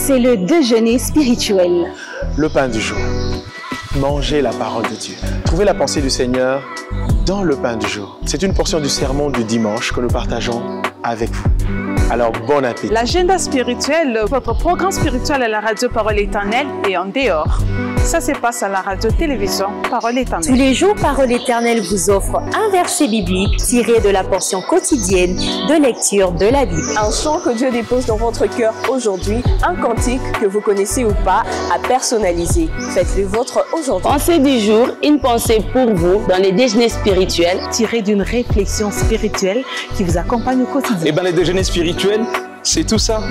C'est le déjeuner spirituel. Le pain du jour. Mangez la parole de Dieu. Trouvez la pensée du Seigneur dans le pain du jour. C'est une portion du sermon du dimanche que nous partageons avec vous. Alors, bon appétit. L'agenda spirituel, votre programme spirituel à la radio Parole Éternelle et en dehors. Ça se passe à la radio-télévision Parole Éternelle. Tous les jours, Parole Éternelle vous offre un verset biblique tiré de la portion quotidienne de lecture de la Bible. Un chant que Dieu dépose dans votre cœur aujourd'hui, un cantique que vous connaissez ou pas, à personnaliser. Faites-le vôtre aujourd'hui. Pensée du jour, une pensée pour vous dans les déjeuners spirituels. Tiré d'une réflexion spirituelle qui vous accompagne au quotidien. Eh bien, les déjeuners spirituels, c'est tout ça.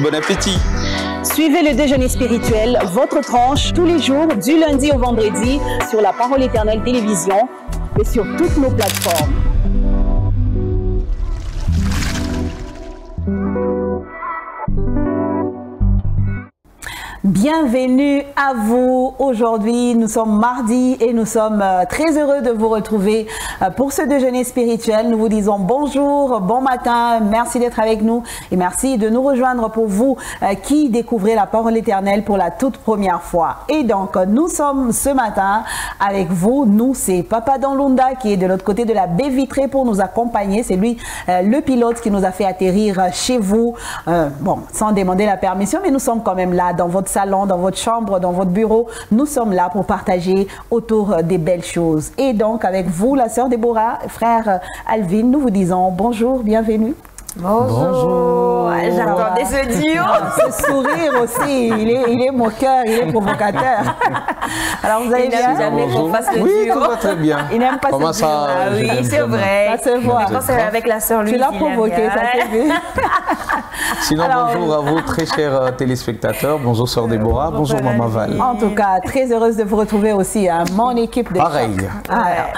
Bon appétit. Suivez le déjeuner spirituel, votre tranche, tous les jours, du lundi au vendredi, sur la Parole Éternelle Télévision et sur toutes nos plateformes. Bienvenue à vous. Aujourd'hui, nous sommes mardi et nous sommes très heureux de vous retrouver pour ce déjeuner spirituel. Nous vous disons bonjour, bon matin, merci d'être avec nous et merci de nous rejoindre pour vous qui découvrez la parole éternelle pour la toute première fois. Et donc, nous sommes ce matin avec vous. Nous, c'est Papa Danlunda qui est de l'autre côté de la baie vitrée pour nous accompagner. C'est lui, le pilote qui nous a fait atterrir chez vous. Bon, sans demander la permission, mais nous sommes quand même là dans votre salon, dans votre chambre, dans votre bureau. Nous sommes là pour partager autour des belles choses. Et donc, avec vous, la sœur Déborah, frère Alvin, nous vous disons bonjour, bienvenue. Bonjour. J'attendais ce duo. Ce sourire aussi, il est moqueur, il est provocateur. Alors vous allez bien? Jamais qu'on fasse le Oui, duo. tout va très bien. Il n'aime pas Comment ce ça? Ah oui, c'est vrai. Ça se voit. Quand c'est avec la sœur Louise, Tu l'as il aime provoqué, bien. ça s'est vu. Sinon, Alors, bonjour à vous, très chers téléspectateurs. Bonjour, sœur Déborah. Bonjour, maman Val. En tout cas, très heureuse de vous retrouver aussi à mon équipe de Pareil. choc. Alors,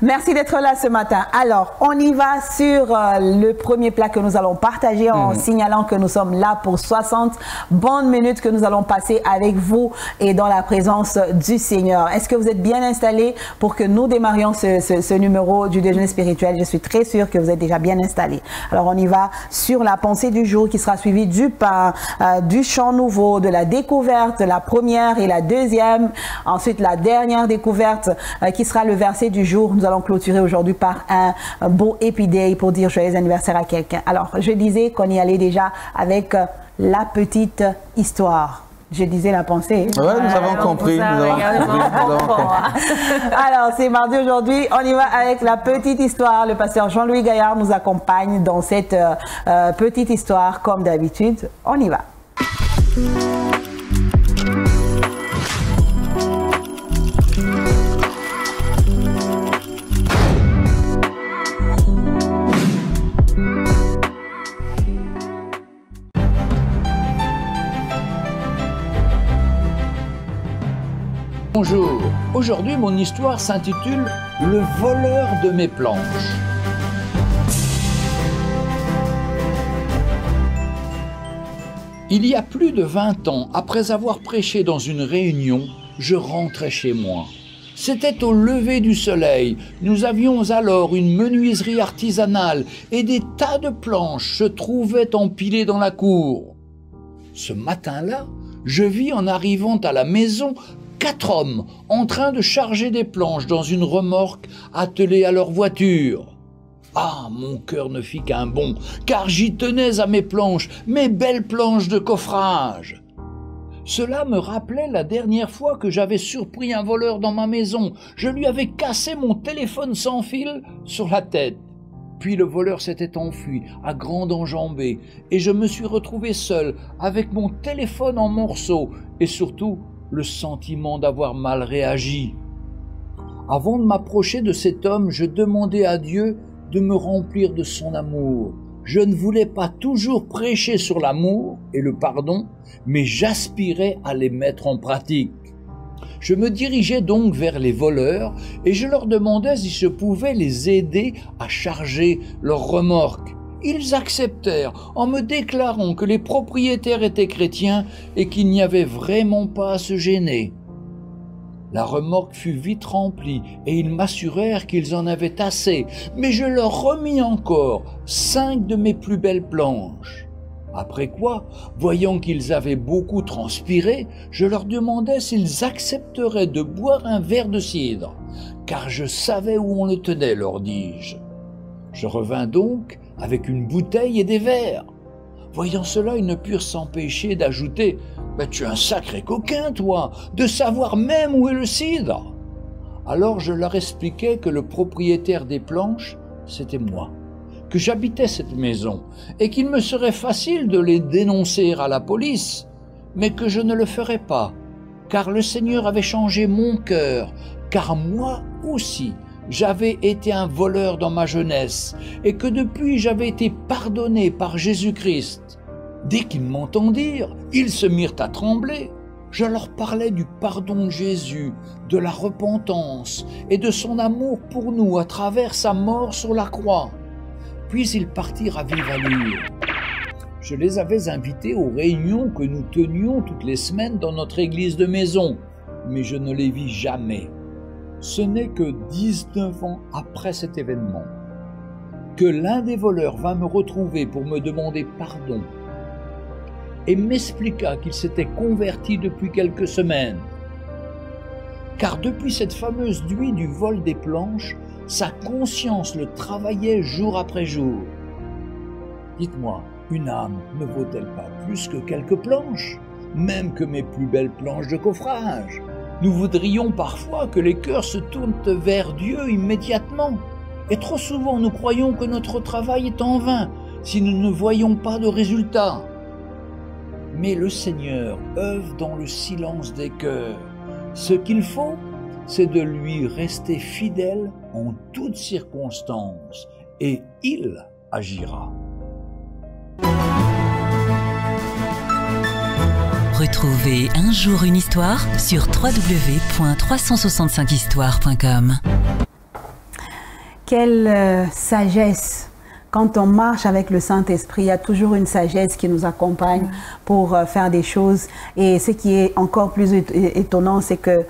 merci d'être là ce matin. Alors, on y va sur le premier plat que nous allons partager en signalant que nous sommes là pour 60 bonnes minutes que nous allons passer avec vous et dans la présence du Seigneur. Est-ce que vous êtes bien installés pour que nous démarrions ce numéro du déjeuner spirituel? Je suis très sûre que vous êtes déjà bien installés. Alors, on y va sur la pensée du jour qui sera suivie du pain, du chant nouveau, de la découverte, la première et la deuxième. Ensuite, la dernière découverte qui sera le verset du jour. Nous allons clôturer aujourd'hui par un beau Happy Day pour dire joyeux anniversaire à quelqu'un. Alors, je disais qu'on y allait déjà avec la petite histoire. Je disais la pensée. Oui, nous avons compris. Nous avons compris. Alors, c'est mardi aujourd'hui. On y va avec la petite histoire. Le pasteur Jean-Louis Gaillard nous accompagne dans cette petite histoire. Comme d'habitude, on y va. Bonjour, aujourd'hui mon histoire s'intitule « Le voleur de mes planches ». Il y a plus de 20 ans, après avoir prêché dans une réunion, je rentrais chez moi. C'était au lever du soleil, nous avions alors une menuiserie artisanale et des tas de planches se trouvaient empilées dans la cour. Ce matin-là, je vis en arrivant à la maison 4 hommes en train de charger des planches dans une remorque attelée à leur voiture. Ah, mon cœur ne fit qu'un bond, car j'y tenais à mes planches, mes belles planches de coffrage. Cela me rappelait la dernière fois que j'avais surpris un voleur dans ma maison. Je lui avais cassé mon téléphone sans fil sur la tête. Puis le voleur s'était enfui à grande enjambée et je me suis retrouvé seul avec mon téléphone en morceaux et surtout le sentiment d'avoir mal réagi. Avant de m'approcher de cet homme, je demandais à Dieu de me remplir de son amour. Je ne voulais pas toujours prêcher sur l'amour et le pardon, mais j'aspirais à les mettre en pratique. Je me dirigeais donc vers les voleurs et je leur demandais si je pouvais les aider à charger leurs remorques. Ils acceptèrent en me déclarant que les propriétaires étaient chrétiens et qu'il n'y avait vraiment pas à se gêner. La remorque fut vite remplie et ils m'assurèrent qu'ils en avaient assez, mais je leur remis encore 5 de mes plus belles planches. Après quoi, voyant qu'ils avaient beaucoup transpiré, je leur demandai s'ils accepteraient de boire un verre de cidre, car je savais où on le tenait, leur dis-je. Je revins donc avec une bouteille et des verres. Voyant cela, ils ne purent s'empêcher d'ajouter « Tu es un sacré coquin, toi, de savoir même où est le cidre !» Alors je leur expliquai que le propriétaire des planches, c'était moi, que j'habitais cette maison et qu'il me serait facile de les dénoncer à la police, mais que je ne le ferais pas, car le Seigneur avait changé mon cœur, car moi aussi j'avais été un voleur dans ma jeunesse et que depuis j'avais été pardonné par Jésus-Christ. Dès qu'ils m'entendirent, ils se mirent à trembler. Je leur parlais du pardon de Jésus, de la repentance et de son amour pour nous à travers sa mort sur la croix. Puis ils partirent à vive allure. Je les avais invités aux réunions que nous tenions toutes les semaines dans notre église de maison, mais je ne les vis jamais. Ce n'est que 19 ans après cet événement que l'un des voleurs vint me retrouver pour me demander pardon et m'expliqua qu'il s'était converti depuis quelques semaines. Car depuis cette fameuse nuit du vol des planches, sa conscience le travaillait jour après jour. Dites-moi, une âme ne vaut-elle pas plus que quelques planches, même que mes plus belles planches de coffrage? Nous voudrions parfois que les cœurs se tournent vers Dieu immédiatement. Et trop souvent, nous croyons que notre travail est en vain si nous ne voyons pas de résultat. Mais le Seigneur œuvre dans le silence des cœurs. Ce qu'il faut, c'est de lui rester fidèle en toutes circonstances, et il agira. Retrouvez Un jour une histoire sur www.365histoire.com. Quelle sagesse! Quand on marche avec le Saint-Esprit, il y a toujours une sagesse qui nous accompagne pour faire des choses. Et ce qui est encore plus étonnant, c'est que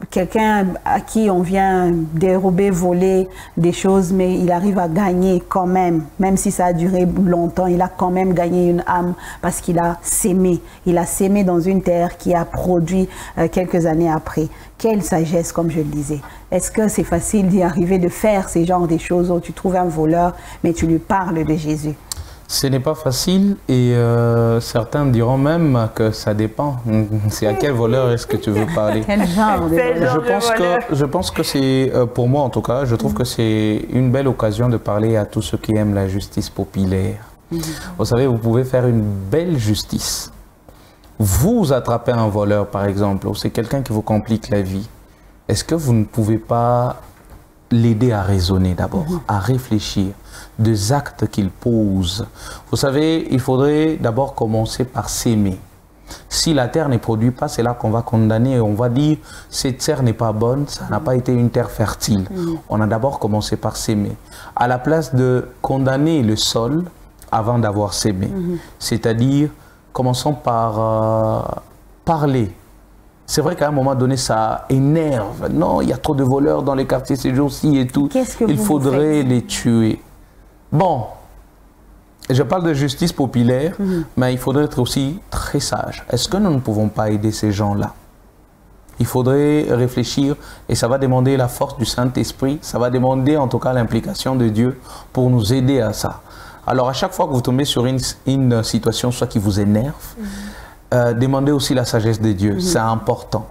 quelqu'un à qui on vient dérober, voler des choses, mais il arrive à gagner quand même si ça a duré longtemps, il a quand même gagné une âme parce qu'il a sémé. Il a sémé dans une terre qui a produit quelques années après. Quelle sagesse, comme je le disais. Est-ce que c'est facile d'y arriver, de faire ces genres de choses où tu trouves un voleur, mais tu lui parles de Jésus? Ce n'est pas facile et certains diront même que ça dépend. C'est à quel voleur est-ce que tu veux parler? Quel genre de voleur? Je pense que c'est, pour moi en tout cas, je trouve que c'est une belle occasion de parler à tous ceux qui aiment la justice populaire. Vous savez, vous pouvez faire une belle justice. Vous attrapez un voleur, par exemple, ou c'est quelqu'un qui vous complique la vie. Est-ce que vous ne pouvez pas l'aider à raisonner d'abord, à réfléchir des actes qu'il pose? Vous savez, il faudrait d'abord commencer par s'aimer. Si la terre ne produit pas, c'est là qu'on va condamner et on va dire cette terre n'est pas bonne, ça n'a pas été une terre fertile. On a d'abord commencé par s'aimer. À la place de condamner le sol avant d'avoir s'aimé, c'est-à-dire commençons par parler. C'est vrai qu'à un moment donné, ça énerve. Non, il y a trop de voleurs dans les quartiers ces jours-ci et tout. Il faudrait les tuer. Bon, je parle de justice populaire, mais il faudrait être aussi très sage. Est-ce que nous ne pouvons pas aider ces gens-là? Il faudrait réfléchir et ça va demander la force du Saint-Esprit. Ça va demander en tout cas l'implication de Dieu pour nous aider à ça. Alors, à chaque fois que vous tombez sur une situation soit qui vous énerve, demandez aussi la sagesse de Dieu. C'est important.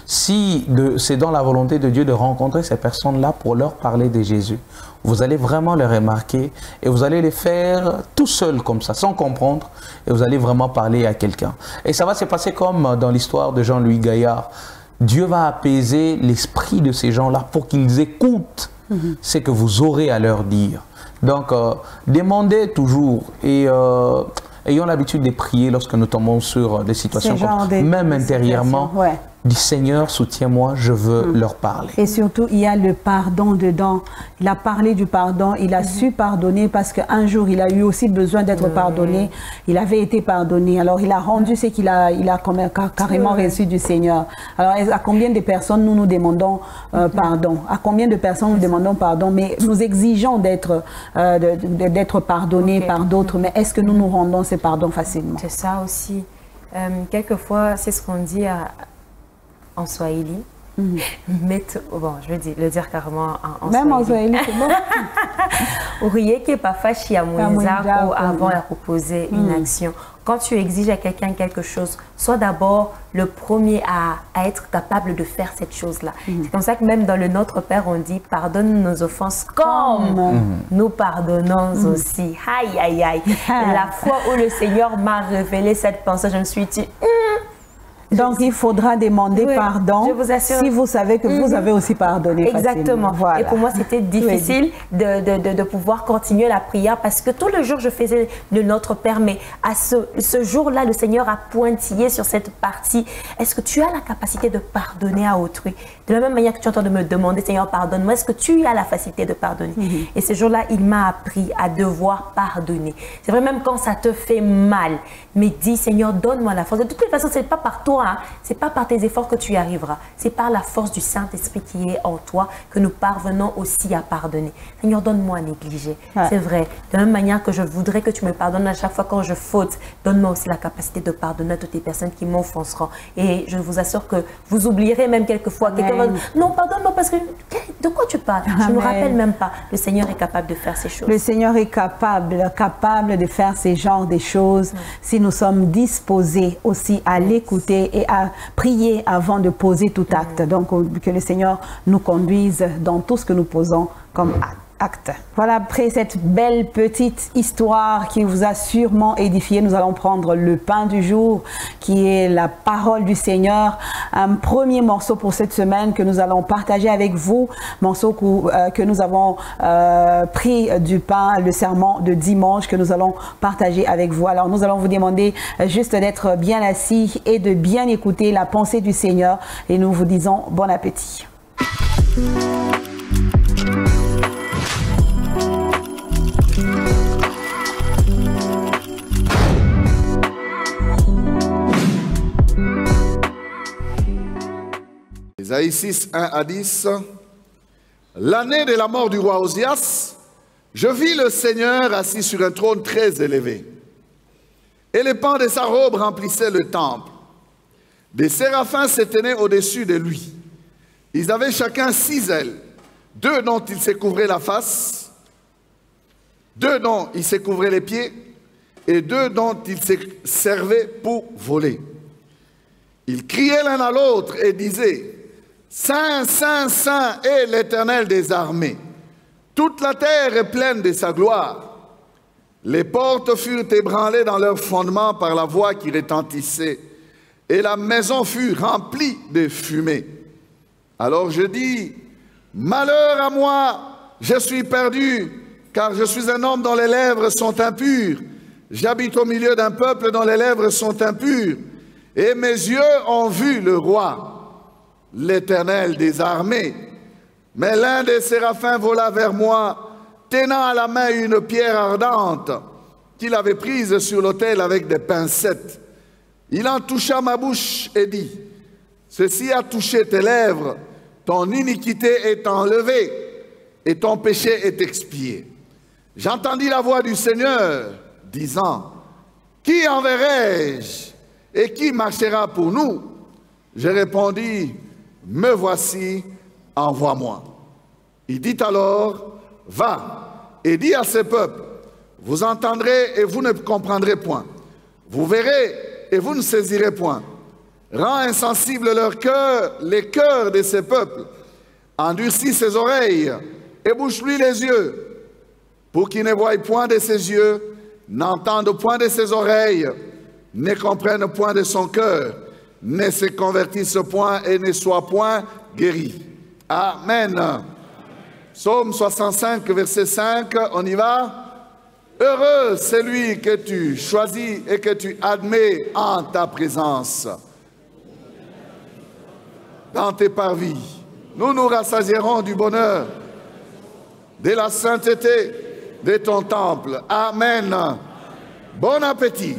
Si c'est dans la volonté de Dieu de rencontrer ces personnes-là pour leur parler de Jésus, vous allez vraiment les remarquer et vous allez les faire tout seul comme ça, sans comprendre, et vous allez vraiment parler à quelqu'un. Et ça va se passer comme dans l'histoire de Jean-Louis Gaillard. Dieu va apaiser l'esprit de ces gens-là pour qu'ils écoutent ce que vous aurez à leur dire. Donc, demandez toujours et ayons l'habitude de prier lorsque nous tombons sur des situations comme même intérieurement. Dis Seigneur, soutiens-moi, je veux leur parler. Et surtout, il y a le pardon dedans. Il a parlé du pardon, il a su pardonner parce qu'un jour, il a eu aussi besoin d'être pardonné. Il avait été pardonné. Alors, il a rendu ce qu'il a, carrément reçu du Seigneur. Alors, à combien de personnes nous demandons pardon? À combien de personnes nous demandons pardon? Mais nous exigeons d'être pardonnés par d'autres. Mais est-ce que nous nous rendons ce pardon facilement? C'est ça aussi. Quelquefois, c'est ce qu'on dit en Swahili. Bon, je vais le dire carrément en Même Swahili. en Swahili, c'est bon. Uriye pafashi ya mwenzako avant de proposer une action. Quand tu exiges à quelqu'un quelque chose, sois d'abord le premier à être capable de faire cette chose-là. C'est comme ça que même dans le Notre Père, on dit « Pardonne nos offenses comme nous pardonnons aussi. » Aïe, aïe, aïe. La fois où le Seigneur m'a révélé cette pensée, je me suis dit donc, il faudra demander pardon, je vous assure, si vous savez que vous avez aussi pardonné. Exactement. Voilà. Et pour moi, c'était difficile de pouvoir continuer la prière parce que tous les jours, je faisais le Notre Père. Mais à ce jour-là, le Seigneur a pointillé sur cette partie. Est-ce que tu as la capacité de pardonner à autrui? De la même manière que tu es en train de me demander, Seigneur, pardonne-moi, est-ce que tu as la facilité de pardonner? Et ce jour-là, il m'a appris à devoir pardonner. C'est vrai, même quand ça te fait mal, mais dis, Seigneur, donne-moi la force. De toute façon, ce n'est pas par toi. C'est pas par tes efforts que tu y arriveras. C'est par la force du Saint-Esprit qui est en toi que nous parvenons aussi à pardonner. Seigneur, donne-moi à négliger. C'est vrai. De la même manière que je voudrais que tu me pardonnes à chaque fois quand je faute, donne-moi aussi la capacité de pardonner à toutes les personnes qui m'offenseront. Et je vous assure que vous oublierez même quelquefois. Quelqu'un va dire, non, pardonne-moi parce que de quoi tu parles? Je ne me rappelle même pas. Le Seigneur est capable de faire ces choses. Le Seigneur est capable de faire ces genres de choses si nous sommes disposés aussi à l'écouter et à prier avant de poser tout acte. Donc, que le Seigneur nous conduise dans tout ce que nous posons comme acte. Voilà, après cette belle petite histoire qui vous a sûrement édifié, nous allons prendre le pain du jour, qui est la parole du Seigneur. Un premier morceau pour cette semaine que nous allons partager avec vous, morceau que nous avons pris du pain, le serment de dimanche que nous allons partager avec vous. Alors, nous allons vous demander juste d'être bien assis et de bien écouter la pensée du Seigneur. Et nous vous disons bon appétit. Ésaïe 6, 1 à 10. L'année de la mort du roi Osias, je vis le Seigneur assis sur un trône très élevé. Et les pans de sa robe remplissaient le temple. Des séraphins se tenaient au-dessus de lui. Ils avaient chacun 6 ailes, 2 dont ils se couvraient la face, 2 dont ils se couvraient les pieds, et 2 dont ils se servaient pour voler. Ils criaient l'un à l'autre et disaient, Saint, Saint, Saint est l'Éternel des armées. Toute la terre est pleine de sa gloire. Les portes furent ébranlées dans leur fondement par la voix qui retentissait, et la maison fut remplie de fumée. Alors je dis, malheur à moi, je suis perdu, car je suis un homme dont les lèvres sont impures. J'habite au milieu d'un peuple dont les lèvres sont impures, et mes yeux ont vu le roi, l'Éternel des armées. Mais l'un des séraphins vola vers moi, tenant à la main une pierre ardente qu'il avait prise sur l'autel avec des pincettes. Il en toucha ma bouche et dit, ceci a touché tes lèvres, ton iniquité est enlevée et ton péché est expié. J'entendis la voix du Seigneur disant, qui enverrai-je et qui marchera pour nous? Je répondis, me voici, envoie-moi. Il dit alors, va et dis à ce peuple, vous entendrez et vous ne comprendrez point. Vous verrez et vous ne saisirez point. Rends insensibles leur cœur, les cœurs de ces peuples. Endurcis ses oreilles et bouche-lui les yeux, pour qu'ils ne voient point de ses yeux, n'entendent point de ses oreilles, ne comprennent point de son cœur, ne se convertissent point et ne soient point guéris. Amen. Psaume 65, verset 5, on y va. Heureux celui que tu choisis et que tu admets en ta présence. dans tes parvis. Nous nous rassasierons du bonheur, de la sainteté de ton temple. Amen. Bon appétit.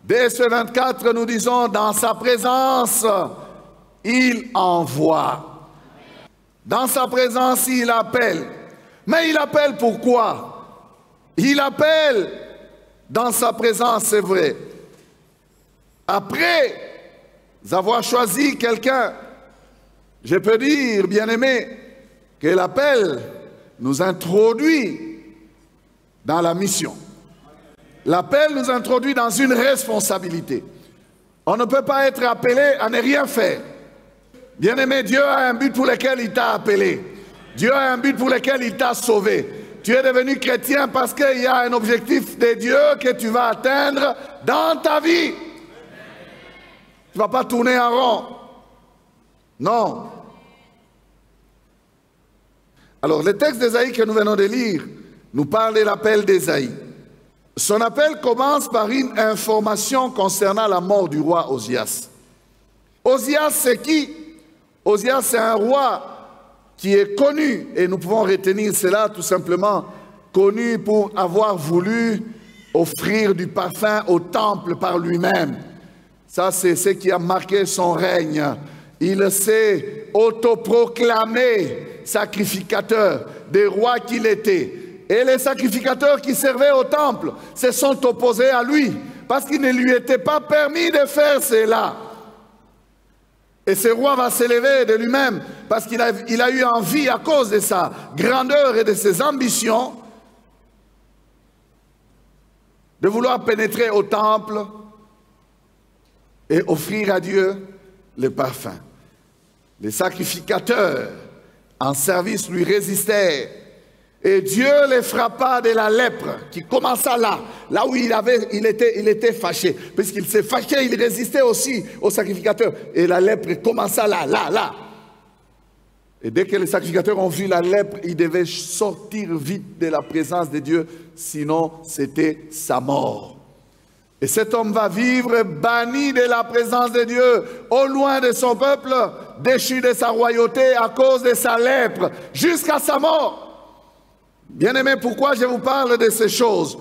Dès ce 24, nous disons, dans sa présence, il envoie. Dans sa présence, il appelle. Mais il appelle pourquoi? Il appelle dans sa présence, c'est vrai. Après avoir choisi quelqu'un, je peux dire, bien-aimé, que l'appel nous introduit dans la mission. L'appel nous introduit dans une responsabilité. On ne peut pas être appelé à ne rien faire. Bien-aimé, Dieu a un but pour lequel il t'a appelé. Dieu a un but pour lequel il t'a sauvé. Tu es devenu chrétien parce qu'il y a un objectif de Dieu que tu vas atteindre dans ta vie. Tu ne vas pas tourner en rond. Non. Alors, le texte d'Ésaïe que nous venons de lire nous parle de l'appel d'Ésaïe. Son appel commence par une information concernant la mort du roi Osias. Osias, c'est qui? Osias, c'est un roi qui est connu, et nous pouvons retenir cela tout simplement, connu pour avoir voulu offrir du parfum au temple par lui-même. Ça, c'est ce qui a marqué son règne. Il s'est autoproclamé sacrificateur des rois qu'il était. Et les sacrificateurs qui servaient au temple se sont opposés à lui parce qu'il ne lui était pas permis de faire cela. Et ce roi va s'élever de lui-même parce qu'il a eu envie, à cause de sa grandeur et de ses ambitions, de vouloir pénétrer au temple et offrir à Dieu le parfum. Les sacrificateurs en service lui résistèrent. Et Dieu les frappa de la lèpre qui commença là où il était fâché. Puisqu'il s'est fâché, il résistait aussi au sacrificateur. Et la lèpre commença là. Et dès que les sacrificateurs ont vu la lèpre, ils devaient sortir vite de la présence de Dieu, sinon c'était sa mort. Et cet homme va vivre banni de la présence de Dieu, au loin de son peuple, déchu de sa royauté à cause de sa lèpre, jusqu'à sa mort. Bien-aimés, pourquoi je vous parle de ces choses?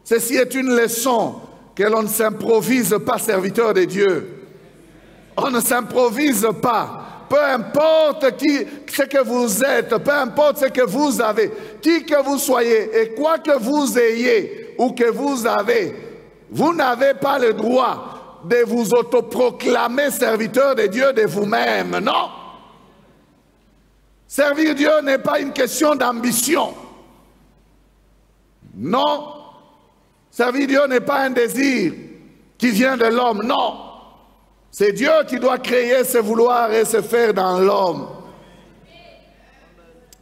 Ceci est une leçon que l'on ne s'improvise pas serviteur de Dieu. On ne s'improvise pas. Peu importe ce que vous êtes, peu importe ce que vous avez, qui que vous soyez et quoi que vous ayez ou que vous avez, vous n'avez pas le droit de vous autoproclamer serviteur de Dieu de vous-même, non. Servir Dieu n'est pas une question d'ambition. Non, servir Dieu n'est pas un désir qui vient de l'homme, non. C'est Dieu qui doit créer ce vouloir et se faire dans l'homme.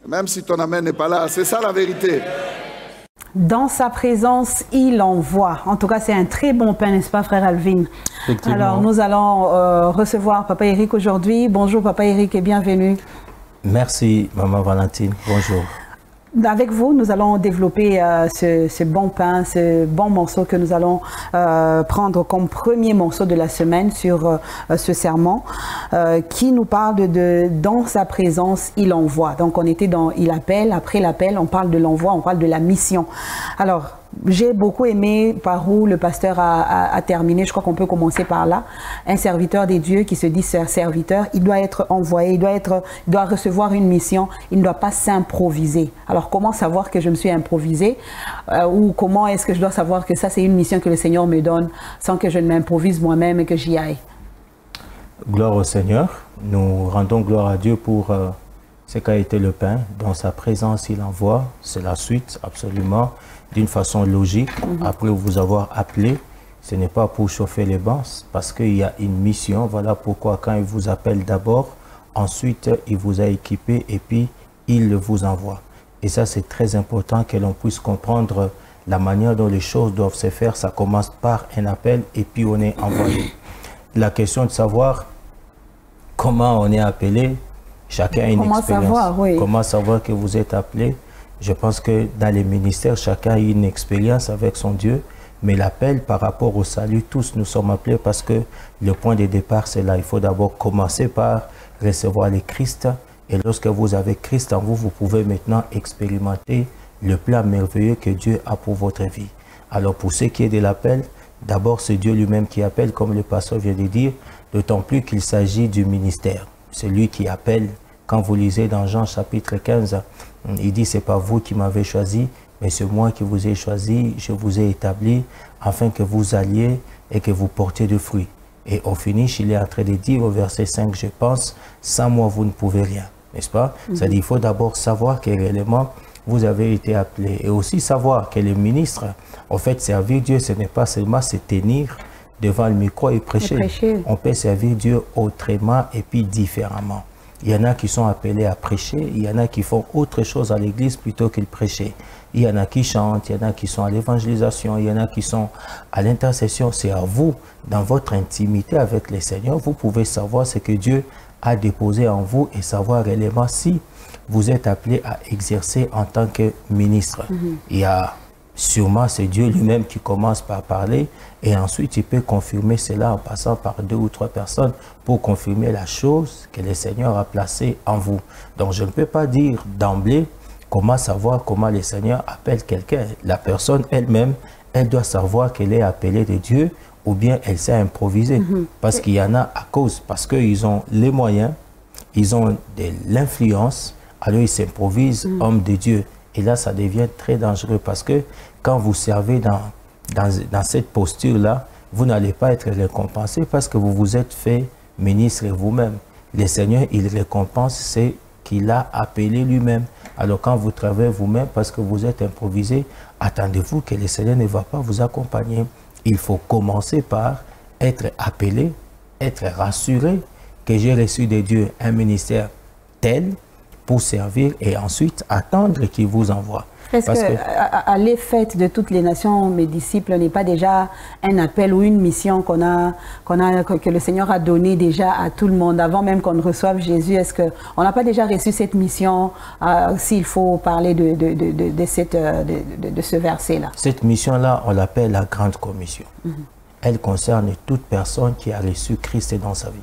Même si ton amen n'est pas là, c'est ça la vérité. Dans sa présence, il envoie. En tout cas, c'est un très bon pain, n'est-ce pas, frère Alvin? Alors, nous allons recevoir Papa Eric aujourd'hui. Bonjour, Papa Eric, et bienvenue. Merci, Maman Valentine. Bonjour. Avec vous, nous allons développer ce bon pain, ce bon morceau que nous allons prendre comme premier morceau de la semaine sur ce sermon qui nous parle de dans sa présence, il envoie. Donc on était dans il appelle, après l'appel, on parle de l'envoi, on parle de la mission. Alors, j'ai beaucoup aimé par où le pasteur a terminé. Je crois qu'on peut commencer par là. Un serviteur des dieux qui se dit serviteur, il doit être envoyé, il doit recevoir une mission. Il ne doit pas s'improviser. Alors, comment savoir que je me suis improvisé ou comment est-ce que je dois savoir que ça, c'est une mission que le Seigneur me donne sans que je ne m'improvise moi-même et que j'y aille? Gloire au Seigneur. Nous rendons gloire à Dieu pour ce qu'a été le pain. Dans sa présence, il envoie. C'est la suite, absolument. D'une façon logique, après vous avoir appelé, ce n'est pas pour chauffer les bancs, parce qu'il y a une mission. Voilà pourquoi quand il vous appelle d'abord, ensuite il vous a équipé et puis il vous envoie. Et ça, c'est très important que l'on puisse comprendre la manière dont les choses doivent se faire. Ça commence par un appel et puis on est envoyé. La question de savoir comment on est appelé, chacun a une expérience. Comment savoir que vous êtes appelé? Je pense que dans les ministères, chacun a une expérience avec son Dieu, mais l'appel par rapport au salut, tous nous sommes appelés parce que le point de départ, c'est là. Il faut d'abord commencer par recevoir le Christ. Et lorsque vous avez Christ en vous, vous pouvez maintenant expérimenter le plan merveilleux que Dieu a pour votre vie. Alors pour ce qui est de l'appel, d'abord c'est Dieu lui-même qui appelle, comme le pasteur vient de dire, d'autant plus qu'il s'agit du ministère. C'est lui qui appelle. Quand vous lisez dans Jean chapitre 15, il dit, c'est pas vous qui m'avez choisi, mais c'est moi qui vous ai choisi, je vous ai établi, afin que vous alliez et que vous portiez du fruit. Et au finish, il est en train de dire au verset 5, je pense, sans moi vous ne pouvez rien, n'est-ce pas? C'est-à-dire, il faut d'abord savoir que réellement, vous avez été appelé. Et aussi savoir que les ministres, en fait, servir Dieu, ce n'est pas seulement se tenir devant le micro et prêcher. On peut servir Dieu autrement et puis différemment. Il y en a qui sont appelés à prêcher, il y en a qui font autre chose à l'église plutôt que de prêcher. Il y en a qui chantent, il y en a qui sont à l'évangélisation, il y en a qui sont à l'intercession. C'est à vous, dans votre intimité avec le Seigneur, vous pouvez savoir ce que Dieu a déposé en vous et savoir réellement si vous êtes appelé à exercer en tant que ministre. Il y a sûrement, c'est Dieu lui-même qui commence par parler et ensuite il peut confirmer cela en passant par 2 ou 3 personnes pour confirmer la chose que le Seigneur a placée en vous. Donc je ne peux pas dire d'emblée comment savoir comment le Seigneur appelle quelqu'un. La personne elle-même, elle doit savoir qu'elle est appelée de Dieu ou bien elle s'est improvisée. Parce qu'il y en a à cause, parce qu'ils ont les moyens, ils ont de l'influence, alors ils s'improvisent hommes de Dieu. Et là, ça devient très dangereux parce que quand vous servez dans cette posture-là, vous n'allez pas être récompensé parce que vous vous êtes fait ministre vous-même. Le Seigneur, il récompense ce qu'il a appelé lui-même. Alors quand vous travaillez vous-même parce que vous êtes improvisé, attendez-vous que le Seigneur ne va pas vous accompagner. Il faut commencer par être appelé, être rassuré que j'ai reçu de Dieu un ministère tel pour servir et ensuite attendre qu'il vous envoie. Est-ce qu'aller fête de toutes les nations, mes disciples, n'est pas déjà un appel ou une mission que le Seigneur a donné déjà à tout le monde avant même qu'on ne reçoive Jésus? Est-ce qu'on n'a pas déjà reçu cette mission, s'il faut parler de ce verset-là? Cette mission-là, on l'appelle la Grande Commission. Elle concerne toute personne qui a reçu Christ dans sa vie.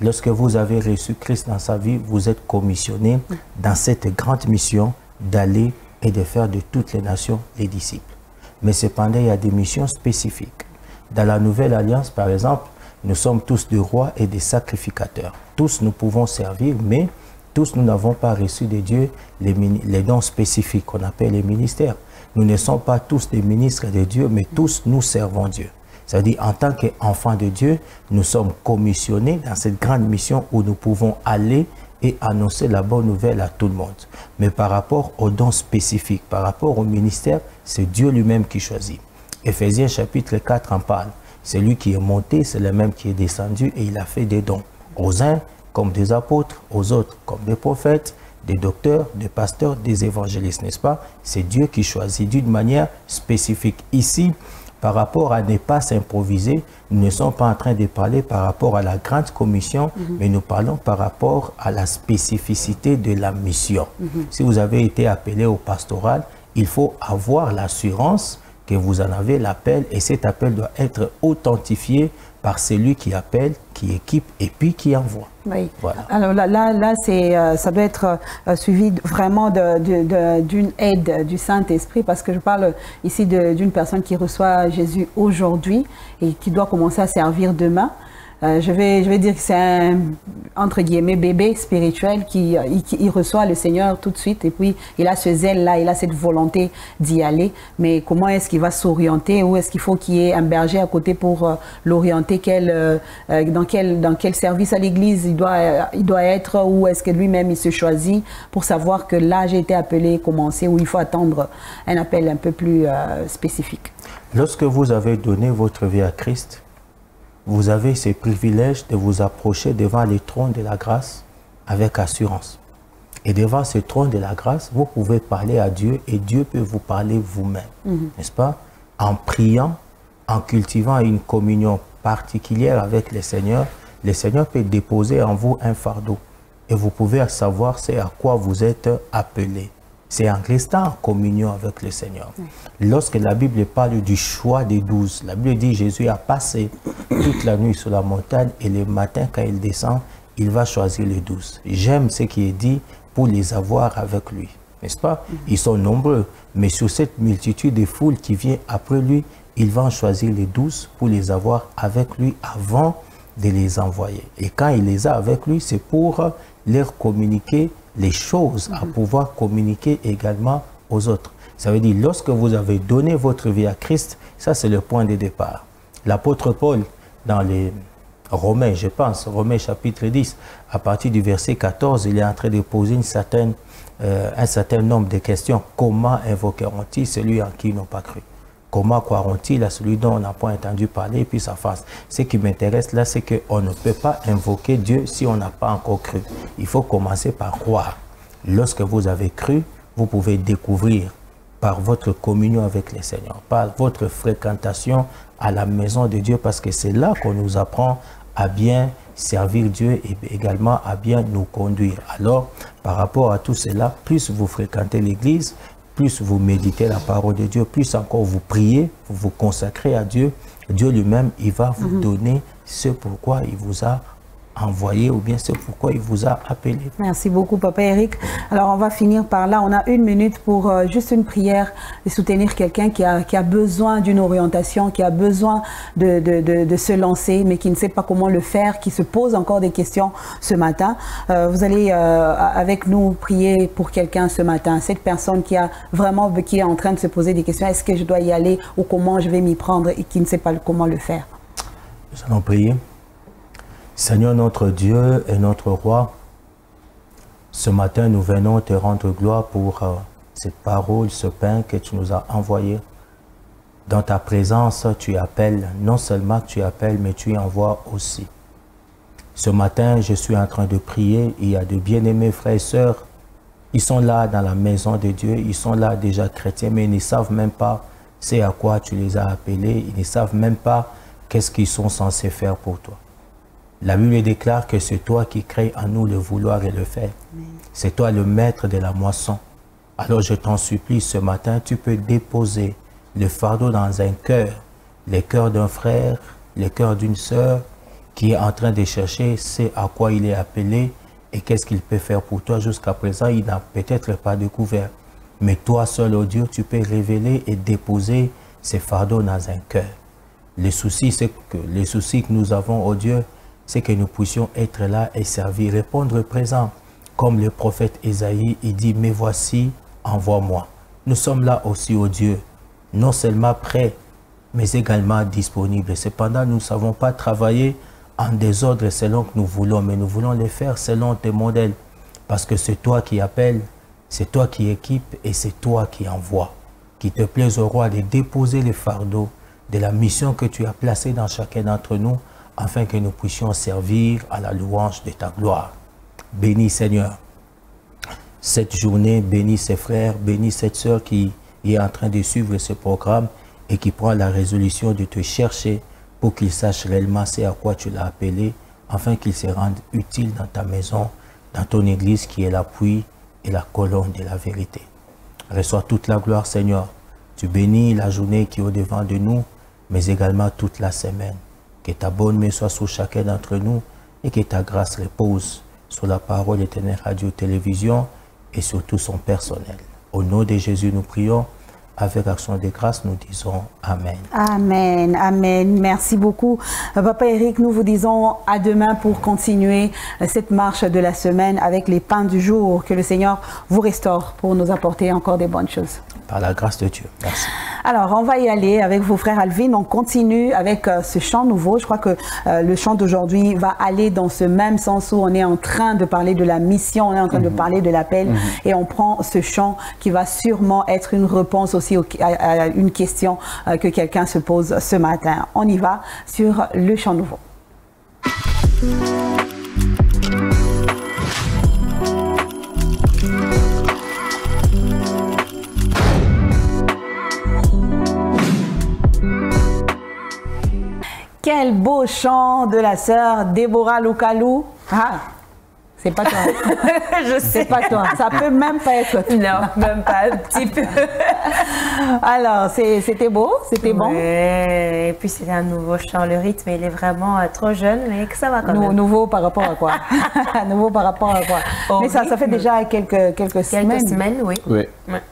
Lorsque vous avez reçu Christ dans sa vie, vous êtes commissionné dans cette grande mission d'aller et de faire de toutes les nations les disciples. Mais cependant, il y a des missions spécifiques. Dans la Nouvelle Alliance, par exemple, nous sommes tous des rois et des sacrificateurs. Tous nous pouvons servir, mais tous nous n'avons pas reçu de Dieu les dons spécifiques qu'on appelle les ministères. Nous ne sommes pas tous des ministres de Dieu, mais tous nous servons Dieu. C'est-à-dire, en tant qu'enfants de Dieu, nous sommes commissionnés dans cette grande mission où nous pouvons aller et annoncer la bonne nouvelle à tout le monde. Mais par rapport aux dons spécifiques, par rapport au ministère, c'est Dieu lui-même qui choisit. Éphésiens chapitre 4 en parle. C'est lui qui est monté, c'est le même qui est descendu et il a fait des dons. Aux uns comme des apôtres, aux autres comme des prophètes, des docteurs, des pasteurs, des évangélistes, n'est-ce pas? C'est Dieu qui choisit d'une manière spécifique. Ici, par rapport à ne pas s'improviser, nous ne sommes pas en train de parler par rapport à la grande commission, mais nous parlons par rapport à la spécificité de la mission. Si vous avez été appelé au pastoral, il faut avoir l'assurance que vous en avez l'appel et cet appel doit être authentifié par celui qui appelle, qui équipe et puis qui envoie. Oui. Voilà. Alors là ça doit être suivi vraiment d'une aide du Saint-Esprit, parce que je parle ici d'une personne qui reçoit Jésus aujourd'hui et qui doit commencer à servir demain. Je vais dire que c'est un, entre guillemets, bébé spirituel qui reçoit le Seigneur tout de suite et puis il a ce zèle-là, il a cette volonté d'y aller. Mais comment est-ce qu'il va s'orienter? Ou est-ce qu'il faut qu'il y ait un berger à côté pour l'orienter? Dans quel service à l'église il doit être? Ou est-ce que lui-même il se choisit pour savoir que là j'ai été appelé, commencer, ou il faut attendre un appel un peu plus spécifique? Lorsque vous avez donné votre vie à Christ, vous avez ce privilège de vous approcher devant le trône de la grâce avec assurance. Et devant ce trône de la grâce, vous pouvez parler à Dieu et Dieu peut vous parler vous-même, n'est-ce pas? En priant, en cultivant une communion particulière avec le Seigneur peut déposer en vous un fardeau. Et vous pouvez savoir c'est à quoi vous êtes appelé. C'est en restant en communion avec le Seigneur. Lorsque la Bible parle du choix des 12, la Bible dit Jésus a passé toute la nuit sur la montagne et le matin quand il descend, il va choisir les 12. J'aime ce qui est dit pour les avoir avec lui. N'est-ce pas? Ils sont nombreux, mais sur cette multitude de foules qui vient après lui, il va en choisir les 12 pour les avoir avec lui avant de les envoyer. Et quand il les a avec lui, c'est pour leur communiquer les choses, à pouvoir communiquer également aux autres. Ça veut dire, lorsque vous avez donné votre vie à Christ, ça c'est le point de départ. L'apôtre Paul, dans les Romains, je pense, Romains chapitre 10, à partir du verset 14, il est en train de poser un certain nombre de questions. Comment invoqueront-ils celui en qui ils n'ont pas cru? Comment croiront-ils à celui dont on n'a pas entendu parler et puis sa face? Ce qui m'intéresse là, c'est qu'on ne peut pas invoquer Dieu si on n'a pas encore cru. Il faut commencer par croire. Lorsque vous avez cru, vous pouvez découvrir par votre communion avec le Seigneur, par votre fréquentation à la maison de Dieu, parce que c'est là qu'on nous apprend à bien servir Dieu et également à bien nous conduire. Alors, par rapport à tout cela, plus vous fréquentez l'Église, plus vous méditez la parole de Dieu, plus encore vous priez, vous vous consacrez à Dieu, Dieu lui-même, il va vous donner ce pourquoi il vous a envoyé ou bien ce pourquoi il vous a appelé. Merci beaucoup, Papa Eric. Alors, on va finir par là. On a 1 minute pour juste une prière de soutenir quelqu'un qui a besoin d'une orientation, qui a besoin de se lancer, mais qui ne sait pas comment le faire, qui se pose encore des questions ce matin. Vous allez avec nous prier pour quelqu'un ce matin, cette personne qui est en train de se poser des questions. Est-ce que je dois y aller ou comment je vais m'y prendre et qui ne sait pas comment le faire? Nous allons prier. Seigneur notre Dieu et notre Roi, ce matin nous venons te rendre gloire pour cette parole, ce pain que tu nous as envoyé. Dans ta présence, tu appelles, non seulement tu appelles, mais tu envoies aussi. Ce matin, je suis en train de prier, il y a de bien-aimés frères et sœurs, ils sont là dans la maison de Dieu, ils sont là déjà chrétiens, mais ils ne savent même pas c'est à quoi tu les as appelés, ils ne savent même pas qu'est-ce qu'ils sont censés faire pour toi. La Bible déclare que c'est toi qui crées en nous le vouloir et le faire. C'est toi le maître de la moisson. Alors je t'en supplie, ce matin, tu peux déposer le fardeau dans un cœur, le cœur d'un frère, le cœur d'une sœur qui est en train de chercher c'est à quoi il est appelé et qu'est-ce qu'il peut faire pour toi. Jusqu'à présent, il n'a peut-être pas découvert. Mais toi seul, oh Dieu, tu peux révéler et déposer ces fardeaux dans un cœur. Le souci que nous avons, oh Dieu, c'est que nous puissions être là et servir, répondre présent. Comme le prophète Ésaïe, il dit, mais voici, envoie-moi. Nous sommes là aussi, ô Dieu, non seulement prêts, mais également disponibles. Cependant, nous ne savons pas travailler en désordre selon que nous voulons, mais nous voulons les faire selon tes modèles. Parce que c'est toi qui appelles, c'est toi qui équipes et c'est toi qui envoies. Qu'il te plaise, ô Roi, de déposer les fardeaux de la mission que tu as placée dans chacun d'entre nous, afin que nous puissions servir à la louange de ta gloire. Bénis, Seigneur, cette journée, bénis ses frères, bénis cette sœur qui est en train de suivre ce programme et qui prend la résolution de te chercher pour qu'il sache réellement c'est à quoi tu l'as appelé, afin qu'il se rende utile dans ta maison, dans ton église qui est l'appui et la colonne de la vérité. Reçois toute la gloire, Seigneur. Tu bénis la journée qui est au-devant de nous, mais également toute la semaine. Que ta bonne main soit sur chacun d'entre nous et que ta grâce repose sur la parole éternelle radio-télévision et sur tout son personnel. Au nom de Jésus, nous prions. Avec action de grâce, nous disons Amen. Amen, Amen. Merci beaucoup. Papa Eric, nous vous disons à demain pour continuer cette marche de la semaine avec les pains du jour. Que le Seigneur vous restaure pour nous apporter encore des bonnes choses. Par la grâce de Dieu. Merci. Alors, on va y aller avec vos frères Alvin. On continue avec ce chant nouveau. Je crois que le chant d'aujourd'hui va aller dans ce même sens où on est en train de parler de la mission, on est en train de parler de l'appel. Et on prend ce chant qui va sûrement être une réponse aussi à une question que quelqu'un se pose ce matin. On y va sur le chant nouveau. Quel beau chant de la sœur Déborah Loukalou. Ah, C'est pas toi. Je sais. C'est pas toi. Ça peut même pas être toi. Non, même pas un petit peu. Alors, c'était beau, c'était bon. Et puis c'était un nouveau chant. Le rythme, il est vraiment trop jeune, mais que ça va quand même. Nouveau par rapport à quoi? Nouveau par rapport à quoi? Mais ça fait déjà quelques semaines. Quelques semaines, oui. Oui. Ouais.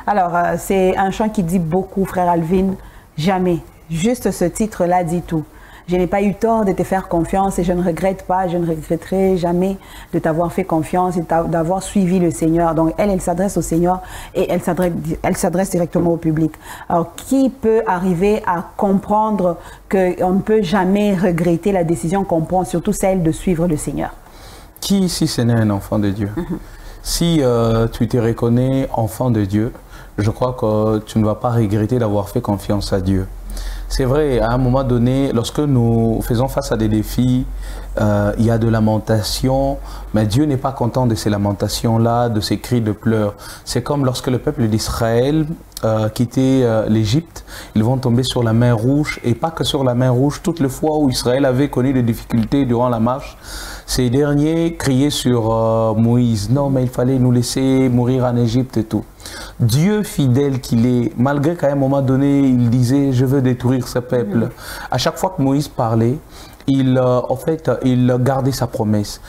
Alors, c'est un chant qui dit beaucoup, frère Alvin. Jamais. Juste ce titre-là dit tout. Je n'ai pas eu tort de te faire confiance et je ne regrette pas, je ne regretterai jamais de t'avoir fait confiance et d'avoir suivi le Seigneur. Donc, elle s'adresse au Seigneur et elle s'adresse directement au public. Alors, qui peut arriver à comprendre qu'on ne peut jamais regretter la décision qu'on prend, surtout celle de suivre le Seigneur? Qui ici, ce n'est un enfant de Dieu? Si tu te reconnais enfant de Dieu, je crois que tu ne vas pas regretter d'avoir fait confiance à Dieu. C'est vrai, à un moment donné, lorsque nous faisons face à des défis, il y a de lamentation, mais Dieu n'est pas content de ces lamentations-là, de ces cris de pleurs. C'est comme lorsque le peuple d'Israël quittait l'Égypte, ils vont tomber sur la mer Rouge, et pas que sur la mer Rouge, toutes les fois où Israël avait connu des difficultés durant la marche, ces derniers criaient sur Moïse, non mais il fallait nous laisser mourir en Égypte et tout. Dieu fidèle qu'il est, malgré qu'à un moment donné, il disait, je veux détruire ce peuple. À chaque fois que Moïse parlait, il gardait sa promesse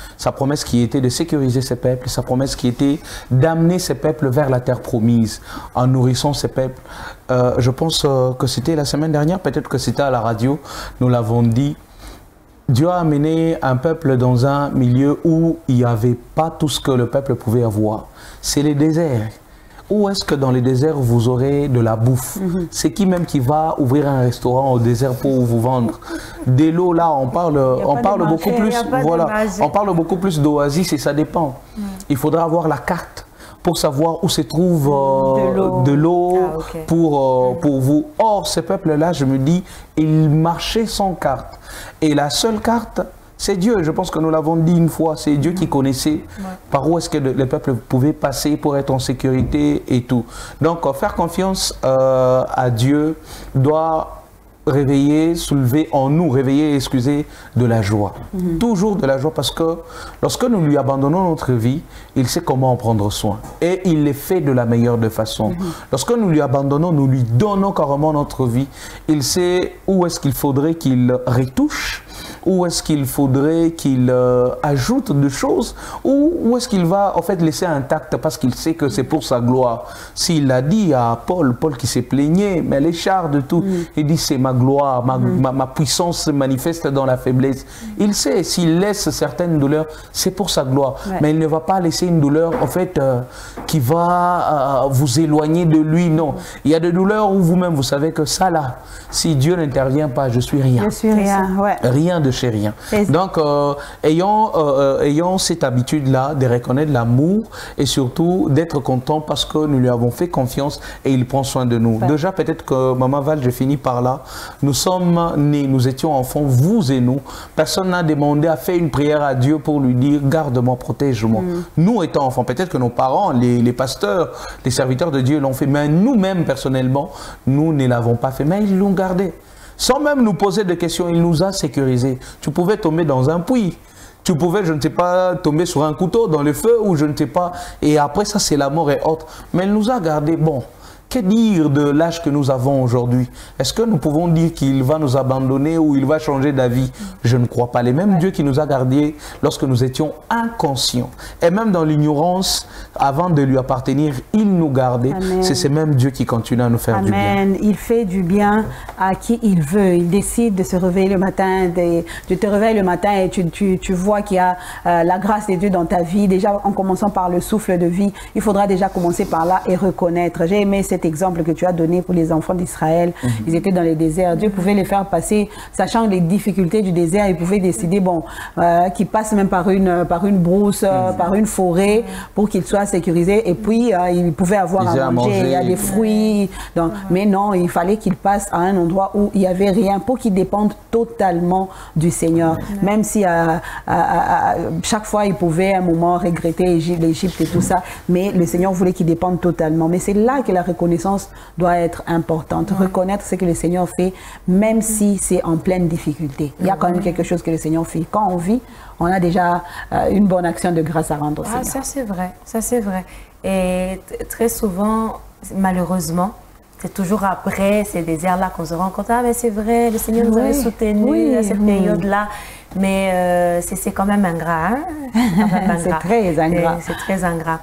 qui était de sécuriser ces peuples, sa promesse qui était d'amener ces peuples vers la terre promise, en nourrissant ces peuples. Je pense que c'était la semaine dernière, peut-être que c'était à la radio, nous l'avons dit, Dieu a amené un peuple dans un milieu où il n'y avait pas tout ce que le peuple pouvait avoir. C'est les déserts. Où est-ce que dans les déserts vous aurez de la bouffe? C'est qui même qui va ouvrir un restaurant au désert pour vous vendre? Dès l'eau, là, on parle beaucoup plus. Voilà, on parle beaucoup plus d'oasis et ça dépend. Il faudra avoir la carte pour savoir où se trouve de l'eau pour vous. Or, ce peuple-là, je me dis, il marchait sans carte. Et la seule carte, c'est Dieu. Je pense que nous l'avons dit une fois, c'est Dieu qui connaissait par où est-ce que le peuple pouvait passer pour être en sécurité et tout. Donc, faire confiance à Dieu doit soulever en nous, excusez, de la joie. Toujours de la joie, parce que lorsque nous lui abandonnons notre vie, il sait comment en prendre soin. Et il les fait de la meilleure des façons. Lorsque nous lui abandonnons, nous lui donnons carrément notre vie. Il sait où est-ce qu'il faudrait qu'il retouche, où est-ce qu'il faudrait qu'il ajoute des choses, ou où est-ce qu'il va en fait laisser intact parce qu'il sait que c'est pour sa gloire. S'il l'a dit à Paul qui s'est plaigné, mais les chars de tout, il dit c'est ma gloire, ma puissance se manifeste dans la faiblesse. Il sait, s'il laisse certaines douleurs, c'est pour sa gloire. Mais il ne va pas laisser une douleur en fait qui va vous éloigner de lui, non. Il y a des douleurs où vous-même vous savez que ça là, si Dieu n'intervient pas, je suis rien. Je suis rien, ouais. Rien de chez rien. Donc, ayons cette habitude-là de reconnaître l'amour et surtout d'être content parce que nous lui avons fait confiance et il prend soin de nous. Déjà, peut-être que Maman Val, je finis par là. Nous sommes nés, nous étions enfants, vous et nous. Personne n'a demandé à faire une prière à Dieu pour lui dire « garde-moi, protège-moi ». Nous étant enfants, peut-être que nos parents, les pasteurs, les serviteurs de Dieu l'ont fait, mais nous-mêmes, personnellement, nous ne l'avons pas fait, mais ils l'ont gardé. Sans même nous poser de questions, il nous a sécurisés. Tu pouvais tomber dans un puits. Tu pouvais, je ne sais pas, tomber sur un couteau dans le feu ou je ne sais pas. Et après ça, c'est la mort et autres. Mais il nous a gardés. Bon, que dire de l'âge que nous avons aujourd'hui? Est-ce que nous pouvons dire qu'il va nous abandonner ou il va changer d'avis? Je ne crois pas. Les mêmes Dieu qui nous a gardés lorsque nous étions inconscients. Et même dans l'ignorance, avant de lui appartenir, il nous gardait. C'est ce même Dieu qui continue à nous faire du bien. Il fait du bien à qui il veut. Il décide de se réveiller le matin. Tu te réveilles le matin et tu vois qu'il y a la grâce de Dieu dans ta vie. Déjà, en commençant par le souffle de vie, il faudra déjà commencer par là et reconnaître. J'ai aimé cet exemple que tu as donné pour les enfants d'Israël. Ils étaient dans les déserts. Dieu pouvait les faire passer, sachant les difficultés du désert, il pouvait décider qu'ils passent même par une brousse, par une forêt, pour qu'ils soient sécurisés. Et puis, ils pouvaient avoir à manger, il y a des fruits. Donc, mais non, il fallait qu'ils passent à un endroit où il n'y avait rien, pour qu'ils dépendent totalement du Seigneur. Même si chaque fois, ils pouvaient à un moment regretter l'Égypte et tout ça, mais le Seigneur voulait qu'ils dépendent totalement. Mais c'est là que la reconnaissance reconnaissance doit être importante. Reconnaître ce que le Seigneur fait, même si c'est en pleine difficulté. Il y a quand même quelque chose que le Seigneur fait. Quand on vit, on a déjà une bonne action de grâce à rendre au Seigneur. Ça c'est vrai, ça c'est vrai. Et très souvent, malheureusement, c'est toujours après ces déserts-là qu'on se rend compte, ah mais c'est vrai, le Seigneur nous avait soutenus à cette période-là. Mais c'est quand même ingrat. Hein? C'est très ingrat. C'est très ingrat.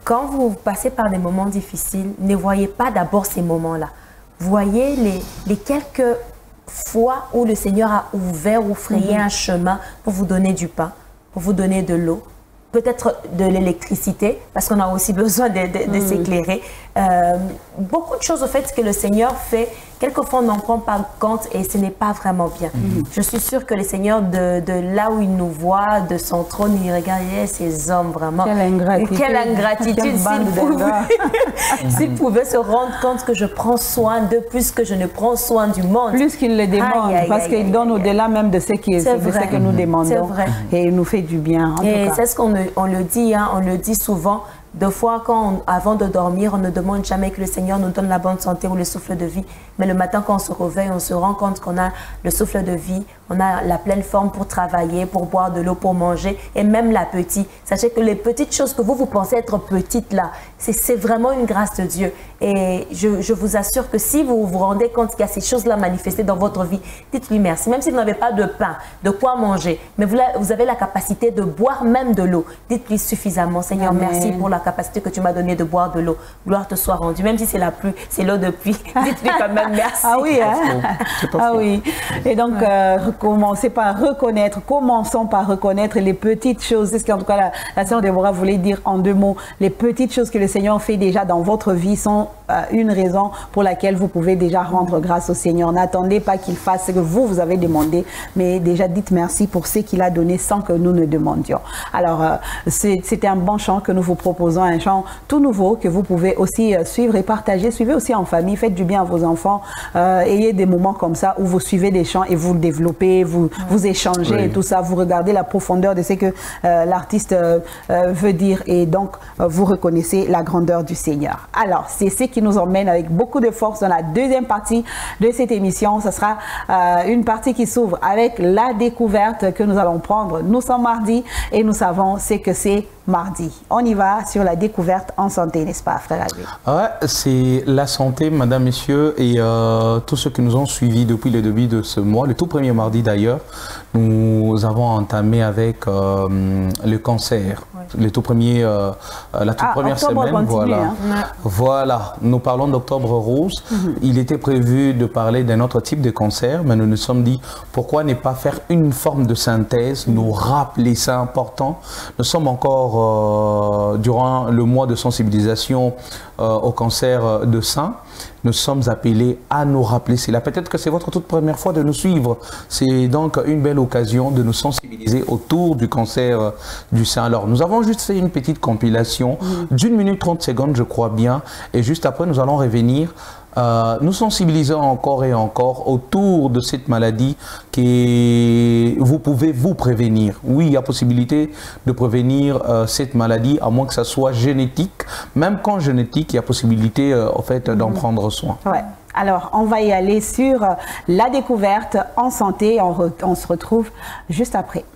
Quand vous passez par des moments difficiles, ne voyez pas d'abord ces moments-là. Voyez les quelques fois où le Seigneur a ouvert ou frayé un chemin pour vous donner du pain, pour vous donner de l'eau, peut-être de l'électricité, parce qu'on a aussi besoin de s'éclairer. Beaucoup de choses, au fait, que le Seigneur fait, quelquefois on n'en prend pas compte et ce n'est pas vraiment bien. Je suis sûre que le Seigneur, de là où il nous voit, de son trône, il regarde ces hommes vraiment. Quelle ingratitude. Quelle ingratitude s'il pouvait se rendre compte que je prends soin d'eux plus que je ne prends soin du monde. Plus qu'il le demande, parce qu'il donne au-delà même de ce que nous demandons. C'est vrai. Et il nous fait du bien. Et c'est ce qu'on le dit, hein, on le dit souvent. Deux fois, avant de dormir, on ne demande jamais que le Seigneur nous donne la bonne santé ou le souffle de vie. Mais le matin, quand on se réveille, on se rend compte qu'on a le souffle de vie, on a la pleine forme pour travailler, pour boire de l'eau, pour manger, et même l'appétit. Sachez que les petites choses que vous pensez être petites là, c'est vraiment une grâce de Dieu. Et je vous assure que si vous vous rendez compte qu'il y a ces choses-là manifestées dans votre vie, dites-lui merci. Même si vous n'avez pas de pain, de quoi manger, mais vous avez la capacité de boire même de l'eau, dites-lui suffisamment, Seigneur, Amen. merci pour la capacité que tu m'as donnée de boire de l'eau. Gloire te soit rendue. Même si c'est la pluie, c'est l'eau de pluie, dites-lui quand même merci. Ah oui, hein? Ah oui. Et donc, commençons par reconnaître les petites choses. C'est ce qu'en tout cas la sœur Déborah voulait dire en 2 mots. Les petites choses que le Seigneur fait déjà dans votre vie sont une raison pour laquelle vous pouvez déjà rendre grâce au Seigneur. N'attendez pas qu'il fasse ce que vous avez demandé, mais déjà dites merci pour ce qu'il a donné sans que nous ne demandions. Alors, c'était un bon chant que nous vous proposons, un chant tout nouveau que vous pouvez aussi suivre et partager. Suivez aussi en famille, faites du bien à vos enfants. Ayez des moments comme ça où vous suivez des chants et vous le développez, vous échangez et tout ça. Vous regardez la profondeur de ce que l'artiste veut dire et donc vous reconnaissez la grandeur du Seigneur. Alors, c'est ce qui nous emmène avec beaucoup de force dans la deuxième partie de cette émission. Ce sera une partie qui s'ouvre avec la découverte que nous allons prendre. Nous sommes mardi et nous savons ce que c'est mardi. On y va sur la découverte en santé, n'est-ce pas, frère Albé? Ouais, c'est la santé, madame, messieurs, et tous ceux qui nous ont suivis depuis le début de ce mois, le tout premier mardi d'ailleurs, nous avons entamé avec le cancer. Le tout premier, la toute première semaine, continue, voilà. Nous parlons d'Octobre Rose. Il était prévu de parler d'un autre type de cancer, mais nous nous sommes dit pourquoi ne pas faire une forme de synthèse, nous rappeler, c'est important. Nous sommes encore durant le mois de sensibilisation au cancer de sein. Nous sommes appelés à nous rappeler cela. Peut-être que c'est votre toute première fois de nous suivre. C'est donc une belle occasion de nous sensibiliser autour du cancer du sein. Alors, nous avons juste fait une petite compilation d'1 minute 30 secondes, je crois bien. Et juste après, nous allons revenir nous sensibiliser encore et encore autour de cette maladie que vous pouvez vous prévenir. Oui, il y a possibilité de prévenir cette maladie, à moins que ça soit génétique. Même quand génétique, il y a possibilité en fait, d'en prendre soin. Ouais. Alors, on va y aller sur la découverte en santé. On se retrouve juste après.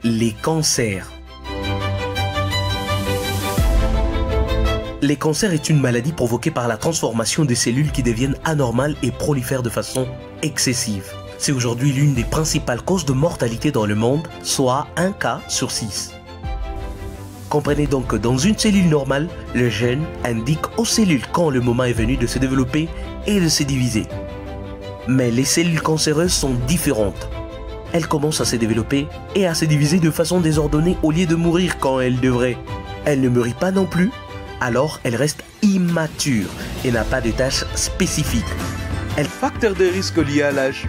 Les cancers. Les cancers est une maladie provoquée par la transformation des cellules qui deviennent anormales et prolifèrent de façon excessive. C'est aujourd'hui l'une des principales causes de mortalité dans le monde, soit 1 cas sur 6. Comprenez donc que dans une cellule normale, le gène indique aux cellules quand le moment est venu de se développer et de se diviser. Mais les cellules cancéreuses sont différentes. Elles commencent à se développer et à se diviser de façon désordonnée au lieu de mourir quand elles devraient. Elle ne mûrit pas non plus, alors elle reste immature et n'a pas de tâches spécifiques. Facteur de risque lié à l'âge.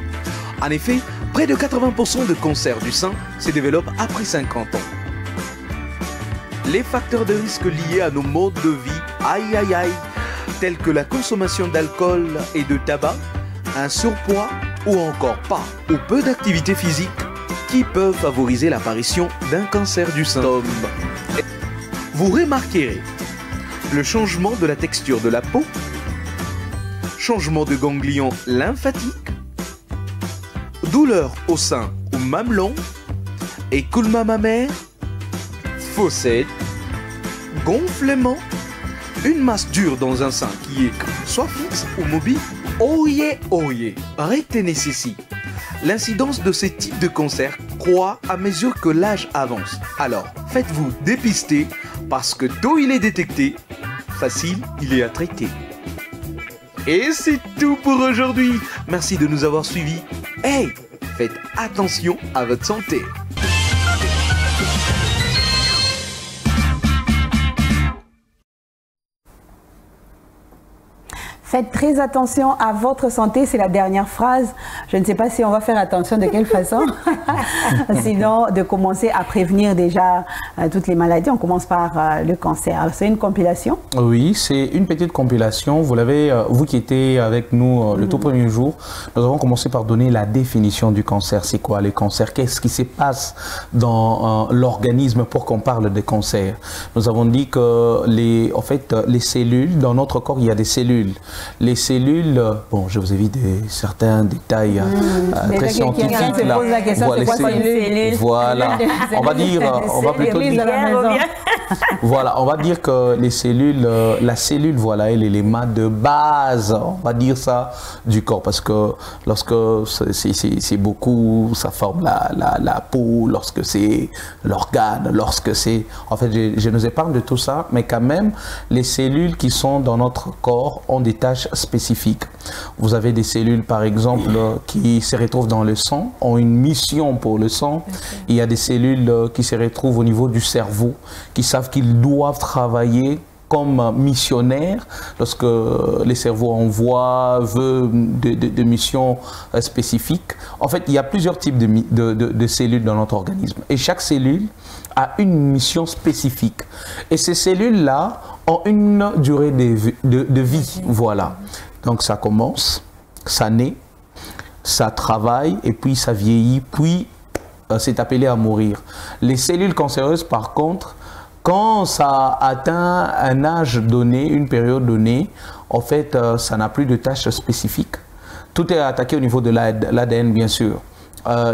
En effet, près de 80% de cancers du sein se développent après 50 ans. les facteurs de risque liés à nos modes de vie, aïe aïe aïe, tels que la consommation d'alcool et de tabac, un surpoids ou encore pas ou peu d'activité physique qui peuvent favoriser l'apparition d'un cancer du sein. Vous remarquerez le changement de la texture de la peau, changement de ganglions lymphatiques, douleur au sein ou mamelon, écoulement mammaire, fossette, gonflement, une masse dure dans un sein qui est soit fixe ou mobile. Oyez, oyez, retenez ceci. L'incidence de ces types de cancers croît à mesure que l'âge avance. Alors, faites-vous dépister parce que tôt il est détecté, facile il est à traiter. Et c'est tout pour aujourd'hui. Merci de nous avoir suivis. Hey, faites attention à votre santé. Faites très attention à votre santé, c'est la dernière phrase. Je ne sais pas si on va faire attention de quelle façon. Sinon, de commencer à prévenir déjà toutes les maladies. On commence par le cancer. C'est une compilation? Oui, c'est une petite compilation. Vous l'avez, vous qui étiez avec nous le tout premier jour, nous avons commencé par donner la définition du cancer. C'est quoi le cancer? Qu'est-ce qui se passe dans l'organisme pour qu'on parle de cancer? Nous avons dit que en fait, les cellules, dans notre corps, il y a des cellules. Les cellules, bon, je vous ai vu certains détails très scientifiques là. Voilà, on va dire, on va plutôt dire, voilà, on va dire que les cellules, la cellule, voilà, est l'élément de base, on va dire ça, du corps, parce que lorsque c'est beaucoup, ça forme la peau, lorsque c'est l'organe, lorsque c'est, en fait, je nous épargne de tout ça, mais quand même, les cellules qui sont dans notre corps ont des tâches spécifiques. Vous avez des cellules, par exemple, qui se retrouvent dans le sang, ont une mission pour le sang. Il y a des cellules qui se retrouvent au niveau du cerveau, qui savent qu'ils doivent travailler comme missionnaires lorsque les cerveaux envoient de missions spécifiques. En fait, il y a plusieurs types de cellules dans notre organisme. Et chaque cellule a une mission spécifique. Et ces cellules-là ont une durée de vie. Voilà. Donc ça commence, ça naît, ça travaille, et puis ça vieillit, puis c'est appelé à mourir. Les cellules cancéreuses, par contre, quand ça atteint un âge donné, une période donnée, en fait, ça n'a plus de tâches spécifiques. Tout est attaqué au niveau de l'ADN, bien sûr.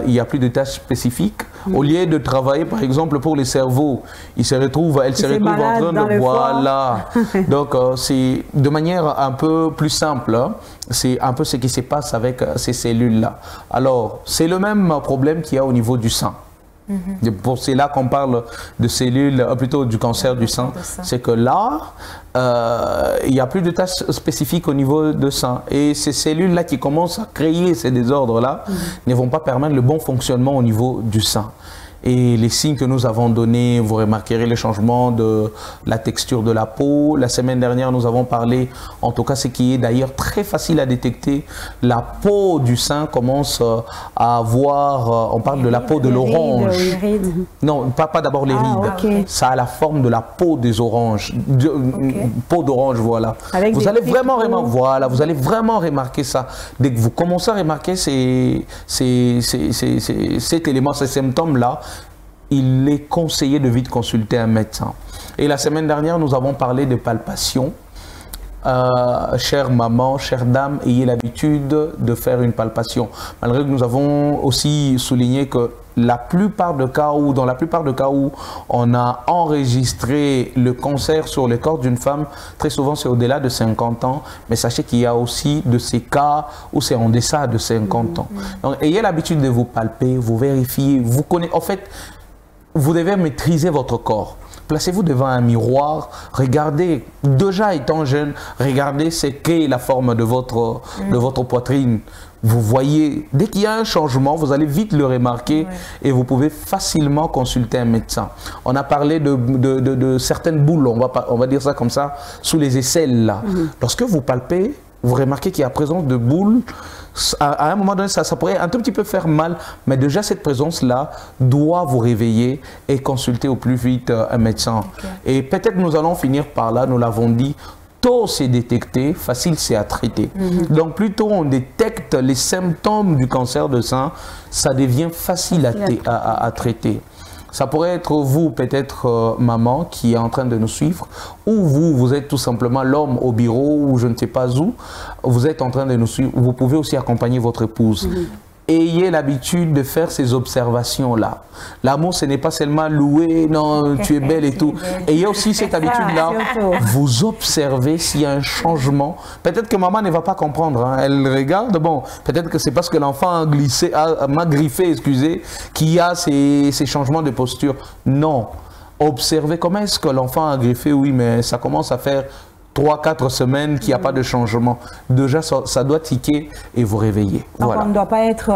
Il n'y a plus de tâches spécifiques. Au lieu de travailler, par exemple, pour les cerveaux, elle se retrouve en train de... Voilà. Donc, c'est de manière un peu plus simple. Hein, c'est un peu ce qui se passe avec ces cellules-là. Alors, c'est le même problème qu'il y a au niveau du sang. C'est là qu'on parle de cellules, plutôt du cancer du sang. C'est que là, il n'y a plus de tâches spécifiques au niveau de sang. Et ces cellules-là qui commencent à créer ces désordres-là ne vont pas permettre le bon fonctionnement au niveau du sang. Et les signes que nous avons donnés, vous remarquerez le changement de la texture de la peau. La semaine dernière, nous avons parlé, en tout cas ce qui est d'ailleurs très facile à détecter, la peau du sein commence à avoir, on parle de la peau de l'orange. Non, pas d'abord les rides. Okay. Ça a la forme de la peau des oranges, peau d'orange, voilà. Vous allez vraiment remarquer ça. Dès que vous commencez à remarquer cet élément, ces symptômes-là, il est conseillé de vite consulter un médecin. Et la semaine dernière, nous avons parlé de palpation. Chère maman, chère dame, ayez l'habitude de faire une palpation. Malgré que nous avons aussi souligné que la plupart des cas où, dans la plupart des cas où on a enregistré le cancer sur le corps d'une femme, très souvent c'est au-delà de 50 ans, mais sachez qu'il y a aussi de ces cas où c'est en deçà de 50 ans. Donc ayez l'habitude de vous palper, vous vérifier, vous connaissez, en fait, vous devez maîtriser votre corps. Placez-vous devant un miroir, regardez, déjà étant jeune, regardez ce qu'est la forme de votre poitrine. Vous voyez, dès qu'il y a un changement, vous allez vite le remarquer et vous pouvez facilement consulter un médecin. On a parlé de certaines boules, on va dire ça comme ça, sous les aisselles là. Lorsque vous palpez, vous remarquez qu'il y a présence de boules. À un moment donné, ça pourrait un tout petit peu faire mal, mais déjà cette présence-là doit vous réveiller et consulter au plus vite un médecin. Et peut-être nous allons finir par là, nous l'avons dit, tôt c'est détecté, facile c'est à traiter. Donc plus tôt on détecte les symptômes du cancer de sein, ça devient facile à traiter. Ça pourrait être vous, peut-être maman, qui est en train de nous suivre, ou vous êtes tout simplement l'homme au bureau, ou je ne sais pas où, vous êtes en train de nous suivre. Vous pouvez aussi accompagner votre épouse. Ayez l'habitude de faire ces observations-là. L'amour, ce n'est pas seulement louer, non, tu es belle et tout. Ayez aussi cette habitude-là. Vous observez s'il y a un changement. Peut-être que maman ne va pas comprendre. Hein. Elle regarde, bon, peut-être que c'est parce que l'enfant a glissé, m'a griffé, excusez, qu'il y a ces changements de posture. Non. Observez comment est-ce que l'enfant a griffé, oui, mais ça commence à faire 3-4 semaines qu'il n'y a pas de changement. Déjà, ça doit tiquer et vous réveiller. Donc voilà. on ne doit pas être,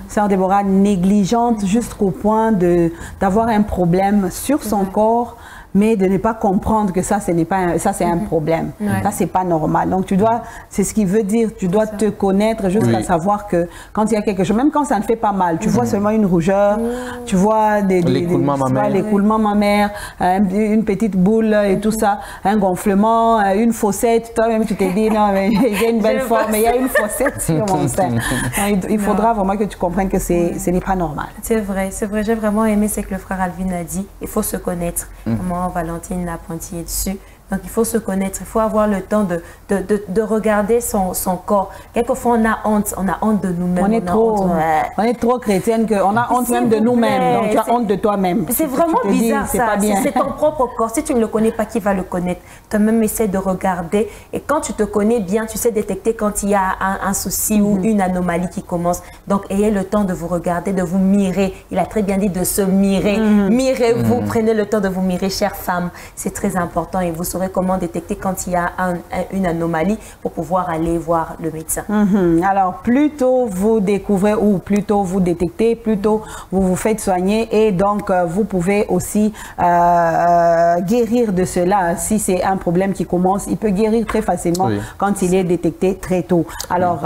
Sœur Déborah, négligente jusqu'au point d'avoir un problème sur son corps, mais de ne pas comprendre que ça, c'est un problème. Ça, c'est pas normal. Donc, c'est ce qui veut dire, tu dois te connaître jusqu'à savoir que quand il y a quelque chose, même quand ça ne fait pas mal, tu vois seulement une rougeur, tu vois l'écoulement mammaire, une petite boule et tout ça, un gonflement, une fossette, toi-même tu te dis, non, mais j'ai une belle forme, mais il y a une fossette sur mon sein. Il faudra vraiment que tu comprennes que ce n'est pas normal. C'est vrai, j'ai vraiment aimé ce que le frère Alvin a dit, il faut se connaître. Valentine l'a pointillé dessus. Donc, il faut se connaître, il faut avoir le temps de regarder son corps. Quelquefois, on a honte de nous-mêmes. On est trop chrétienne qu'on a honte même de nous-mêmes. Donc, tu as honte de toi-même. C'est vraiment bizarre, ça. C'est ton propre corps. Si tu ne le connais pas, qui va le connaître? Toi-même, essaie de regarder. Et quand tu te connais bien, tu sais détecter quand il y a un souci ou une anomalie qui commence. Donc, ayez le temps de vous regarder, de vous mirer. Il a très bien dit de se mirer. Mirez-vous, prenez le temps de vous mirer, chère femme. C'est très important et vous saurez comment détecter quand il y a une anomalie pour pouvoir aller voir le médecin. Alors, plus tôt vous découvrez ou plus tôt vous détectez, plus tôt vous vous faites soigner et donc vous pouvez aussi guérir de cela. Si c'est un problème qui commence, il peut guérir très facilement quand il est détecté très tôt. Alors,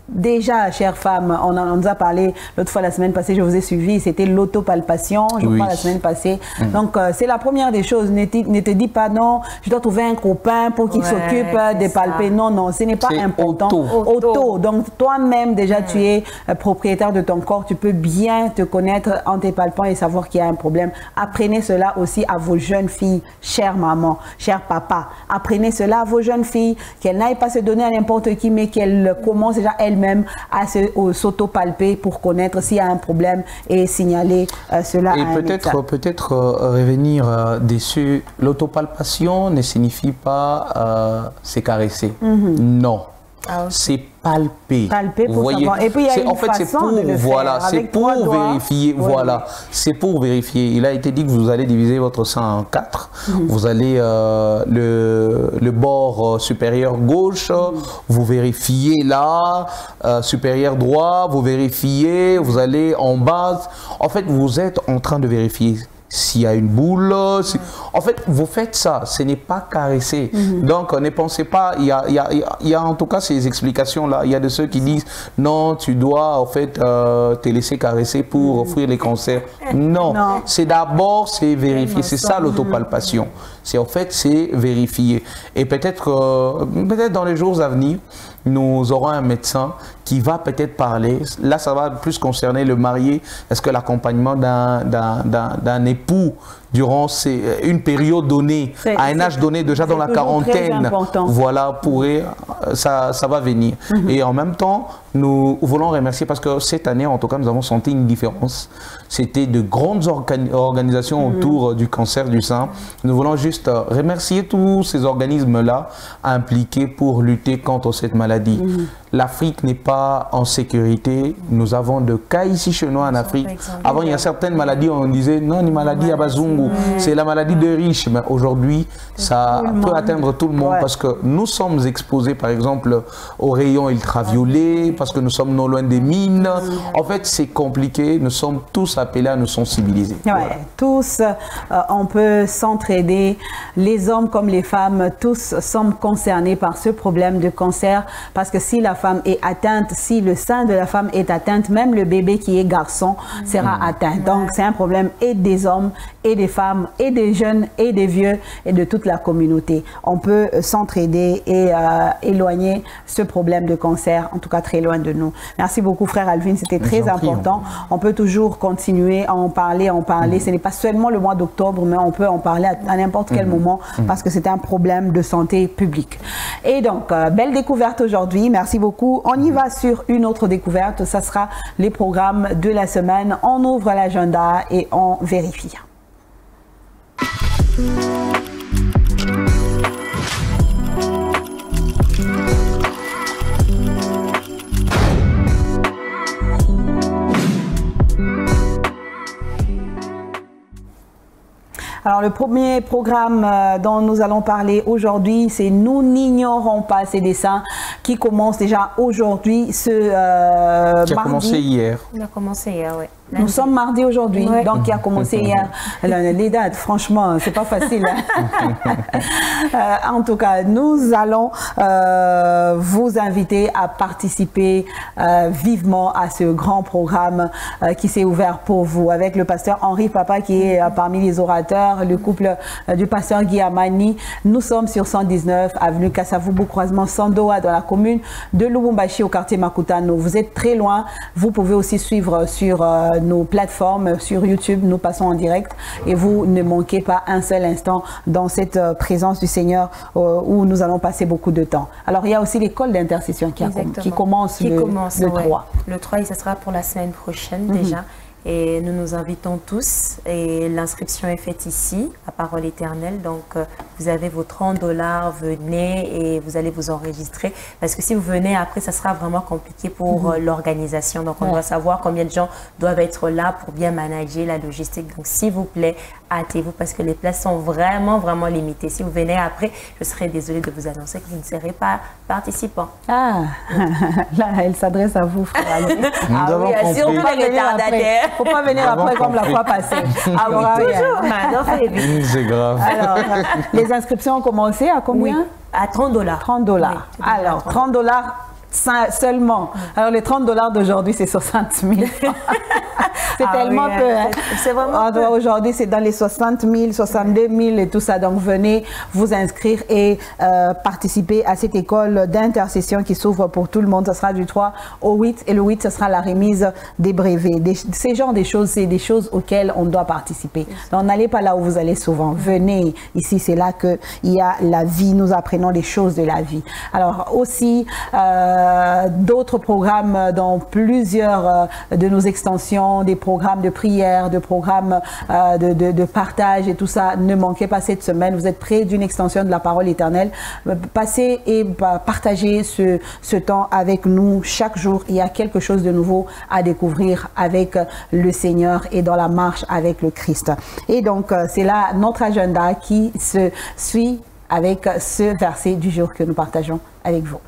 déjà, chère femme, on nous a parlé l'autre fois la semaine passée, je vous ai suivi, c'était l'autopalpation, je crois la semaine passée. Donc, c'est la première des choses. Ne te dis pas non, je dois trouver un copain pour qu'il s'occupe de palper. Non, non, ce n'est pas important. Auto. Donc, toi-même, déjà, tu es propriétaire de ton corps. Tu peux bien te connaître en te palpant et savoir qu'il y a un problème. Apprenez cela aussi à vos jeunes filles, chère maman, cher papa. Apprenez cela à vos jeunes filles, qu'elles n'aillent pas se donner à n'importe qui, mais qu'elles commencent déjà elles-mêmes à s'auto-palper pour connaître s'il y a un problème et signaler cela à un médecin. Peut-être revenir dessus, l'autopalpation ne signifie pas se caresser. Non. C'est palper. Palper pour vous voyez, savoir. Et puis il y a une façon de le faire. C'est pour vérifier. Voilà, c'est pour vérifier. Il a été dit que vous allez diviser votre sein en 4. Vous allez le bord supérieur gauche, vous vérifiez là, supérieur droit, vous vérifiez, vous allez en bas. En fait, vous êtes en train de vérifier. S'il y a une boule, en fait, vous faites ça, ce n'est pas caressé. Donc, ne pensez pas, il y a en tout cas ces explications-là. Il y a de ceux qui disent, non, tu dois en fait te laisser caresser pour offrir les cancers. Non, c'est d'abord, c'est vérifier. C'est ça l'autopalpation. C'est en fait, c'est vérifier. Et peut-être dans les jours à venir, nous aurons un médecin qui va peut-être parler. Là, ça va plus concerner le marié. Est-ce que l'accompagnement d'un époux durant une période donnée, à un âge donné, déjà dans la quarantaine, voilà, ça va venir. Et en même temps, nous voulons remercier parce que cette année, en tout cas, nous avons senti une différence. C'était de grandes organisations autour du cancer du sein. Nous voulons juste remercier tous ces organismes-là impliqués pour lutter contre cette maladie. l'Afrique n'est pas en sécurité. Nous avons de cas ici chez nous en Afrique. Avant, il y a certaines maladies, on disait non, une maladie à Bazungu, c'est la maladie de riches. Mais aujourd'hui, ça peut atteindre tout le monde parce que nous sommes exposés, par exemple, aux rayons ultraviolets, parce que nous sommes non loin des mines. En fait, c'est compliqué. Nous sommes tous appelés à nous sensibiliser. Ouais, tous, on peut s'entraider. Les hommes comme les femmes, tous sommes concernés par ce problème de cancer parce que si la femme est atteinte, si le sein de la femme est atteinte, même le bébé qui est garçon sera atteint. Donc c'est un problème et des hommes et des femmes et des jeunes et des vieux et de toute la communauté. On peut s'entraider et éloigner ce problème de cancer, en tout cas très loin de nous. Merci beaucoup frère Alvin, c'était très important. On peut toujours continuer à en parler, Ce n'est pas seulement le mois d'octobre, mais on peut en parler à n'importe quel moment parce que c'est un problème de santé publique. Et donc, belle découverte aujourd'hui. Merci beaucoup. On y va sur une autre découverte. Ça sera les programmes de la semaine. On ouvre l'agenda et on vérifie. Alors, le premier programme dont nous allons parler aujourd'hui, c'est « Nous n'ignorons pas ces dessins » qui commence déjà aujourd'hui, ce mardi. Qui a commencé hier. Il a commencé hier, oui. Nous sommes mardi aujourd'hui, donc qui a commencé hier. Les dates, franchement, c'est pas facile. En tout cas, nous allons vous inviter à participer vivement à ce grand programme qui s'est ouvert pour vous avec le pasteur Henri Papa qui est parmi les orateurs, le couple du pasteur Guy Amani. Nous sommes sur 119 avenue Kasavubu, croisement Sandoa dans la commune de Lubumbashi au quartier Makutano. Vous êtes très loin, vous pouvez aussi suivre sur nos plateformes sur YouTube, nous passons en direct et vous ne manquez pas un seul instant dans cette présence du Seigneur où nous allons passer beaucoup de temps. Alors il y a aussi l'école d'intercession qui commence le 3. Le 3 et ce sera pour la semaine prochaine déjà. Et nous nous invitons tous et l'inscription est faite ici à Parole Éternelle. Donc vous avez vos 30 $, venez et vous allez vous enregistrer. Parce que si vous venez après, ça sera vraiment compliqué pour l'organisation. Donc on doit savoir combien de gens doivent être là pour bien manager la logistique. Donc s'il vous plaît, hâtez-vous parce que les places sont vraiment limitées. Si vous venez après, je serai désolée de vous annoncer que vous ne serez pas participant. Ah, là elle s'adresse à vous, frère. Oui, surtout les retardataires. Il ne faut pas venir après comme la fois passée. Ah oui, toujours. C'est grave. Alors, les inscriptions ont commencé à combien? À 30 $. 30 $. Oui, alors, 30 $ seulement. Alors, les 30 $ d'aujourd'hui, c'est 60 000. C'est tellement peu. Hein. C'est vraiment peu. Aujourd'hui, c'est dans les 60 000, 62 000 et tout ça. Donc, venez vous inscrire et participer à cette école d'intercession qui s'ouvre pour tout le monde. Ça sera du 3 au 8. Et le 8, ce sera la remise des brevets. Ces genres de choses, c'est des choses auxquelles on doit participer. Donc, n'allez pas là où vous allez souvent. Venez ici, c'est là qu'il y a la vie. Nous apprenons les choses de la vie. Alors, aussi, d'autres programmes dans plusieurs de nos extensions, des programmes de prière, de programmes de partage et tout ça. Ne manquez pas cette semaine. Vous êtes près d'une extension de la parole éternelle. Passez et partagez ce temps avec nous chaque jour. Il y a quelque chose de nouveau à découvrir avec le Seigneur et dans la marche avec le Christ. Et donc, c'est là notre agenda qui se suit avec ce verset du jour que nous partageons avec vous.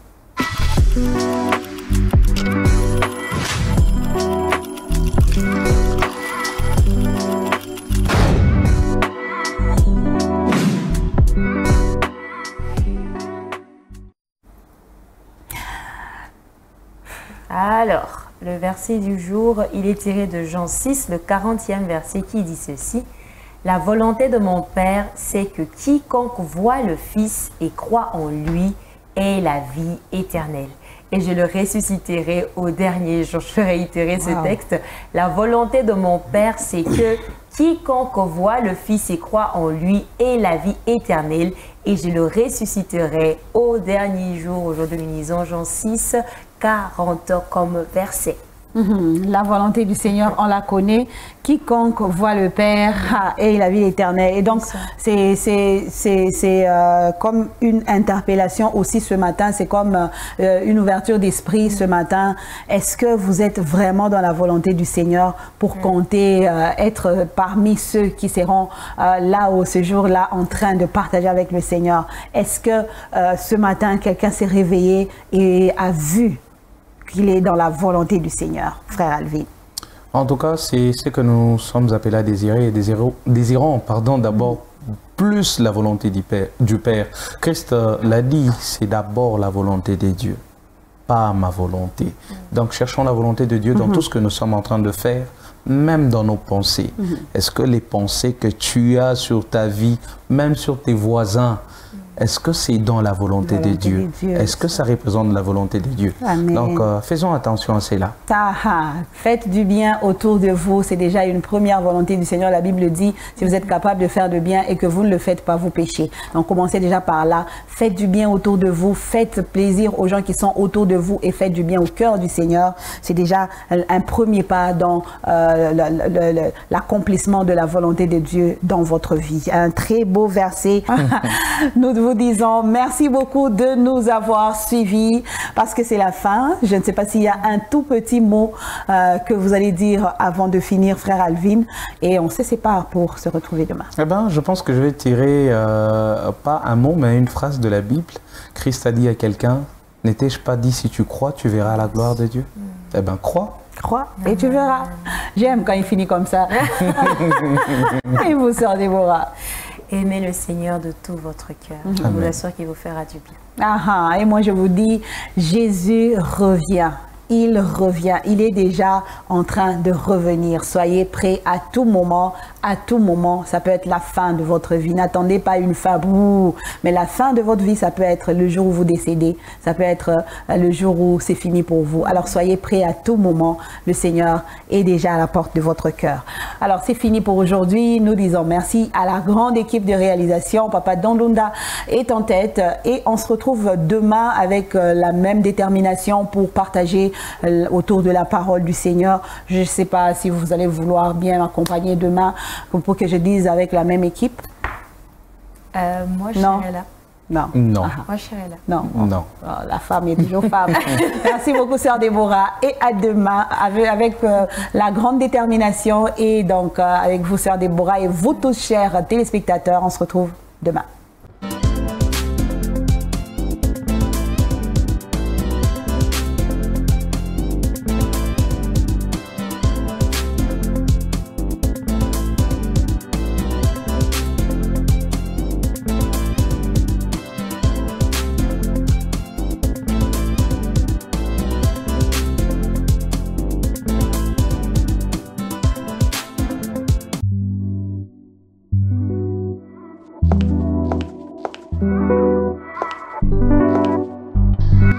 Alors, le verset du jour, il est tiré de Jean 6, le 40e verset qui dit ceci. « La volonté de mon Père, c'est que quiconque voit le Fils et croit en lui ait la vie éternelle. Et je le ressusciterai au dernier jour. » Je vais réitérer ce texte. « La volonté de mon Père, c'est que quiconque voit le Fils et croit en lui ait la vie éternelle. Et je le ressusciterai au dernier jour. » Aujourd'hui, nous lisons Jean 6, 40 comme verset. La volonté du Seigneur, on la connaît. Quiconque voit le Père et la vie éternelle. Et donc, c'est comme une interpellation aussi ce matin. C'est comme une ouverture d'esprit ce matin. Est-ce que vous êtes vraiment dans la volonté du Seigneur pour compter, être parmi ceux qui seront là au ce jour-là en train de partager avec le Seigneur? Est-ce que ce matin, quelqu'un s'est réveillé et a vu qu'il est dans la volonté du Seigneur, frère Alvin? En tout cas, c'est ce que nous sommes appelés à désirer et désirons d'abord plus la volonté du Père. Christ l'a dit, c'est d'abord la volonté de Dieu, pas ma volonté. Donc cherchons la volonté de Dieu dans tout ce que nous sommes en train de faire, même dans nos pensées. Est-ce que les pensées que tu as sur ta vie, même sur tes voisins, est-ce que c'est dans la volonté de Dieu? Est-ce que ça représente la volonté de Dieu? Amen. Donc, faisons attention à cela. Faites du bien autour de vous. C'est déjà une première volonté du Seigneur. La Bible dit, si vous êtes capable de faire du bien et que vous ne le faites pas, vous péchez. Donc, commencez déjà par là. Faites du bien autour de vous. Faites plaisir aux gens qui sont autour de vous et faites du bien au cœur du Seigneur. C'est déjà un premier pas dans l'accomplissement de la volonté de Dieu dans votre vie. Un très beau verset. Nous vous disons merci beaucoup de nous avoir suivis parce que c'est la fin. Je ne sais pas s'il y a un tout petit mot que vous allez dire avant de finir, frère Alvin, et on se sépare pour se retrouver demain. Eh ben, je pense que je vais tirer pas un mot mais une phrase de la Bible. Christ a dit à quelqu'un, n'étais-je pas dit si tu crois, tu verras la gloire de Dieu? Eh bien, crois. Crois et tu verras. J'aime quand il finit comme ça. Et vous, sœur Déborah? Aimez le Seigneur de tout votre cœur. Je vous assure qu'il vous fera du bien. Et moi je vous dis, Jésus revient. Il revient. Il est déjà en train de revenir. Soyez prêts à tout moment. À tout moment, ça peut être la fin de votre vie. N'attendez pas une fin, mais la fin de votre vie, ça peut être le jour où vous décédez. Ça peut être le jour où c'est fini pour vous. Alors soyez prêts à tout moment. Le Seigneur est déjà à la porte de votre cœur. Alors c'est fini pour aujourd'hui. Nous disons merci à la grande équipe de réalisation. Papa Dandunda est en tête et on se retrouve demain avec la même détermination pour partager autour de la parole du Seigneur. Je ne sais pas si vous allez vouloir bien m'accompagner demain pour que je dise avec la même équipe. Moi, je serai là. Non. Non. Moi, je serai là. Non. Non. Oh, la femme est toujours femme. Merci beaucoup, sœur Déborah. Et à demain avec la grande détermination et donc avec vous, sœur Déborah, et vous tous, chers téléspectateurs. On se retrouve demain.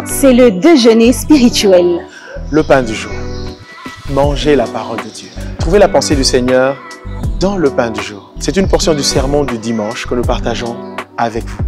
C'est le déjeuner spirituel. Le pain du jour. Mangez la parole de Dieu. Trouvez la pensée du Seigneur dans le pain du jour. C'est une portion du sermon du dimanche que nous partageons avec vous.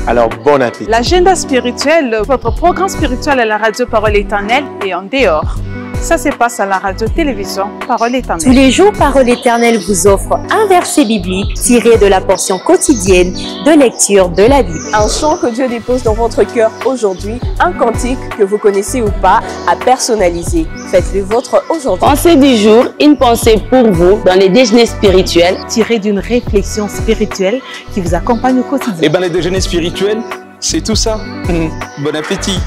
Alors, bon appétit. L'agenda spirituel, votre programme spirituel à la radio Parole Éternelle et en dehors. Ça se passe à la radio-télévision Parole Éternelle. Tous les jours, Parole Éternelle vous offre un verset biblique tiré de la portion quotidienne de lecture de la Bible. Un chant que Dieu dépose dans votre cœur aujourd'hui, un cantique que vous connaissez ou pas, à personnaliser. Faites-le vôtre aujourd'hui. Pensée du jour, une pensée pour vous dans les déjeuners spirituels. Tiré d'une réflexion spirituelle qui vous accompagne au quotidien. Eh bien, les déjeuners spirituels, c'est tout ça. Bon appétit.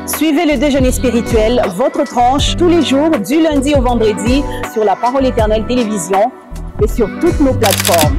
Suivez le déjeuner spirituel, votre tranche, tous les jours, du lundi au vendredi, sur la Parole Éternelle Télévision et sur toutes nos plateformes.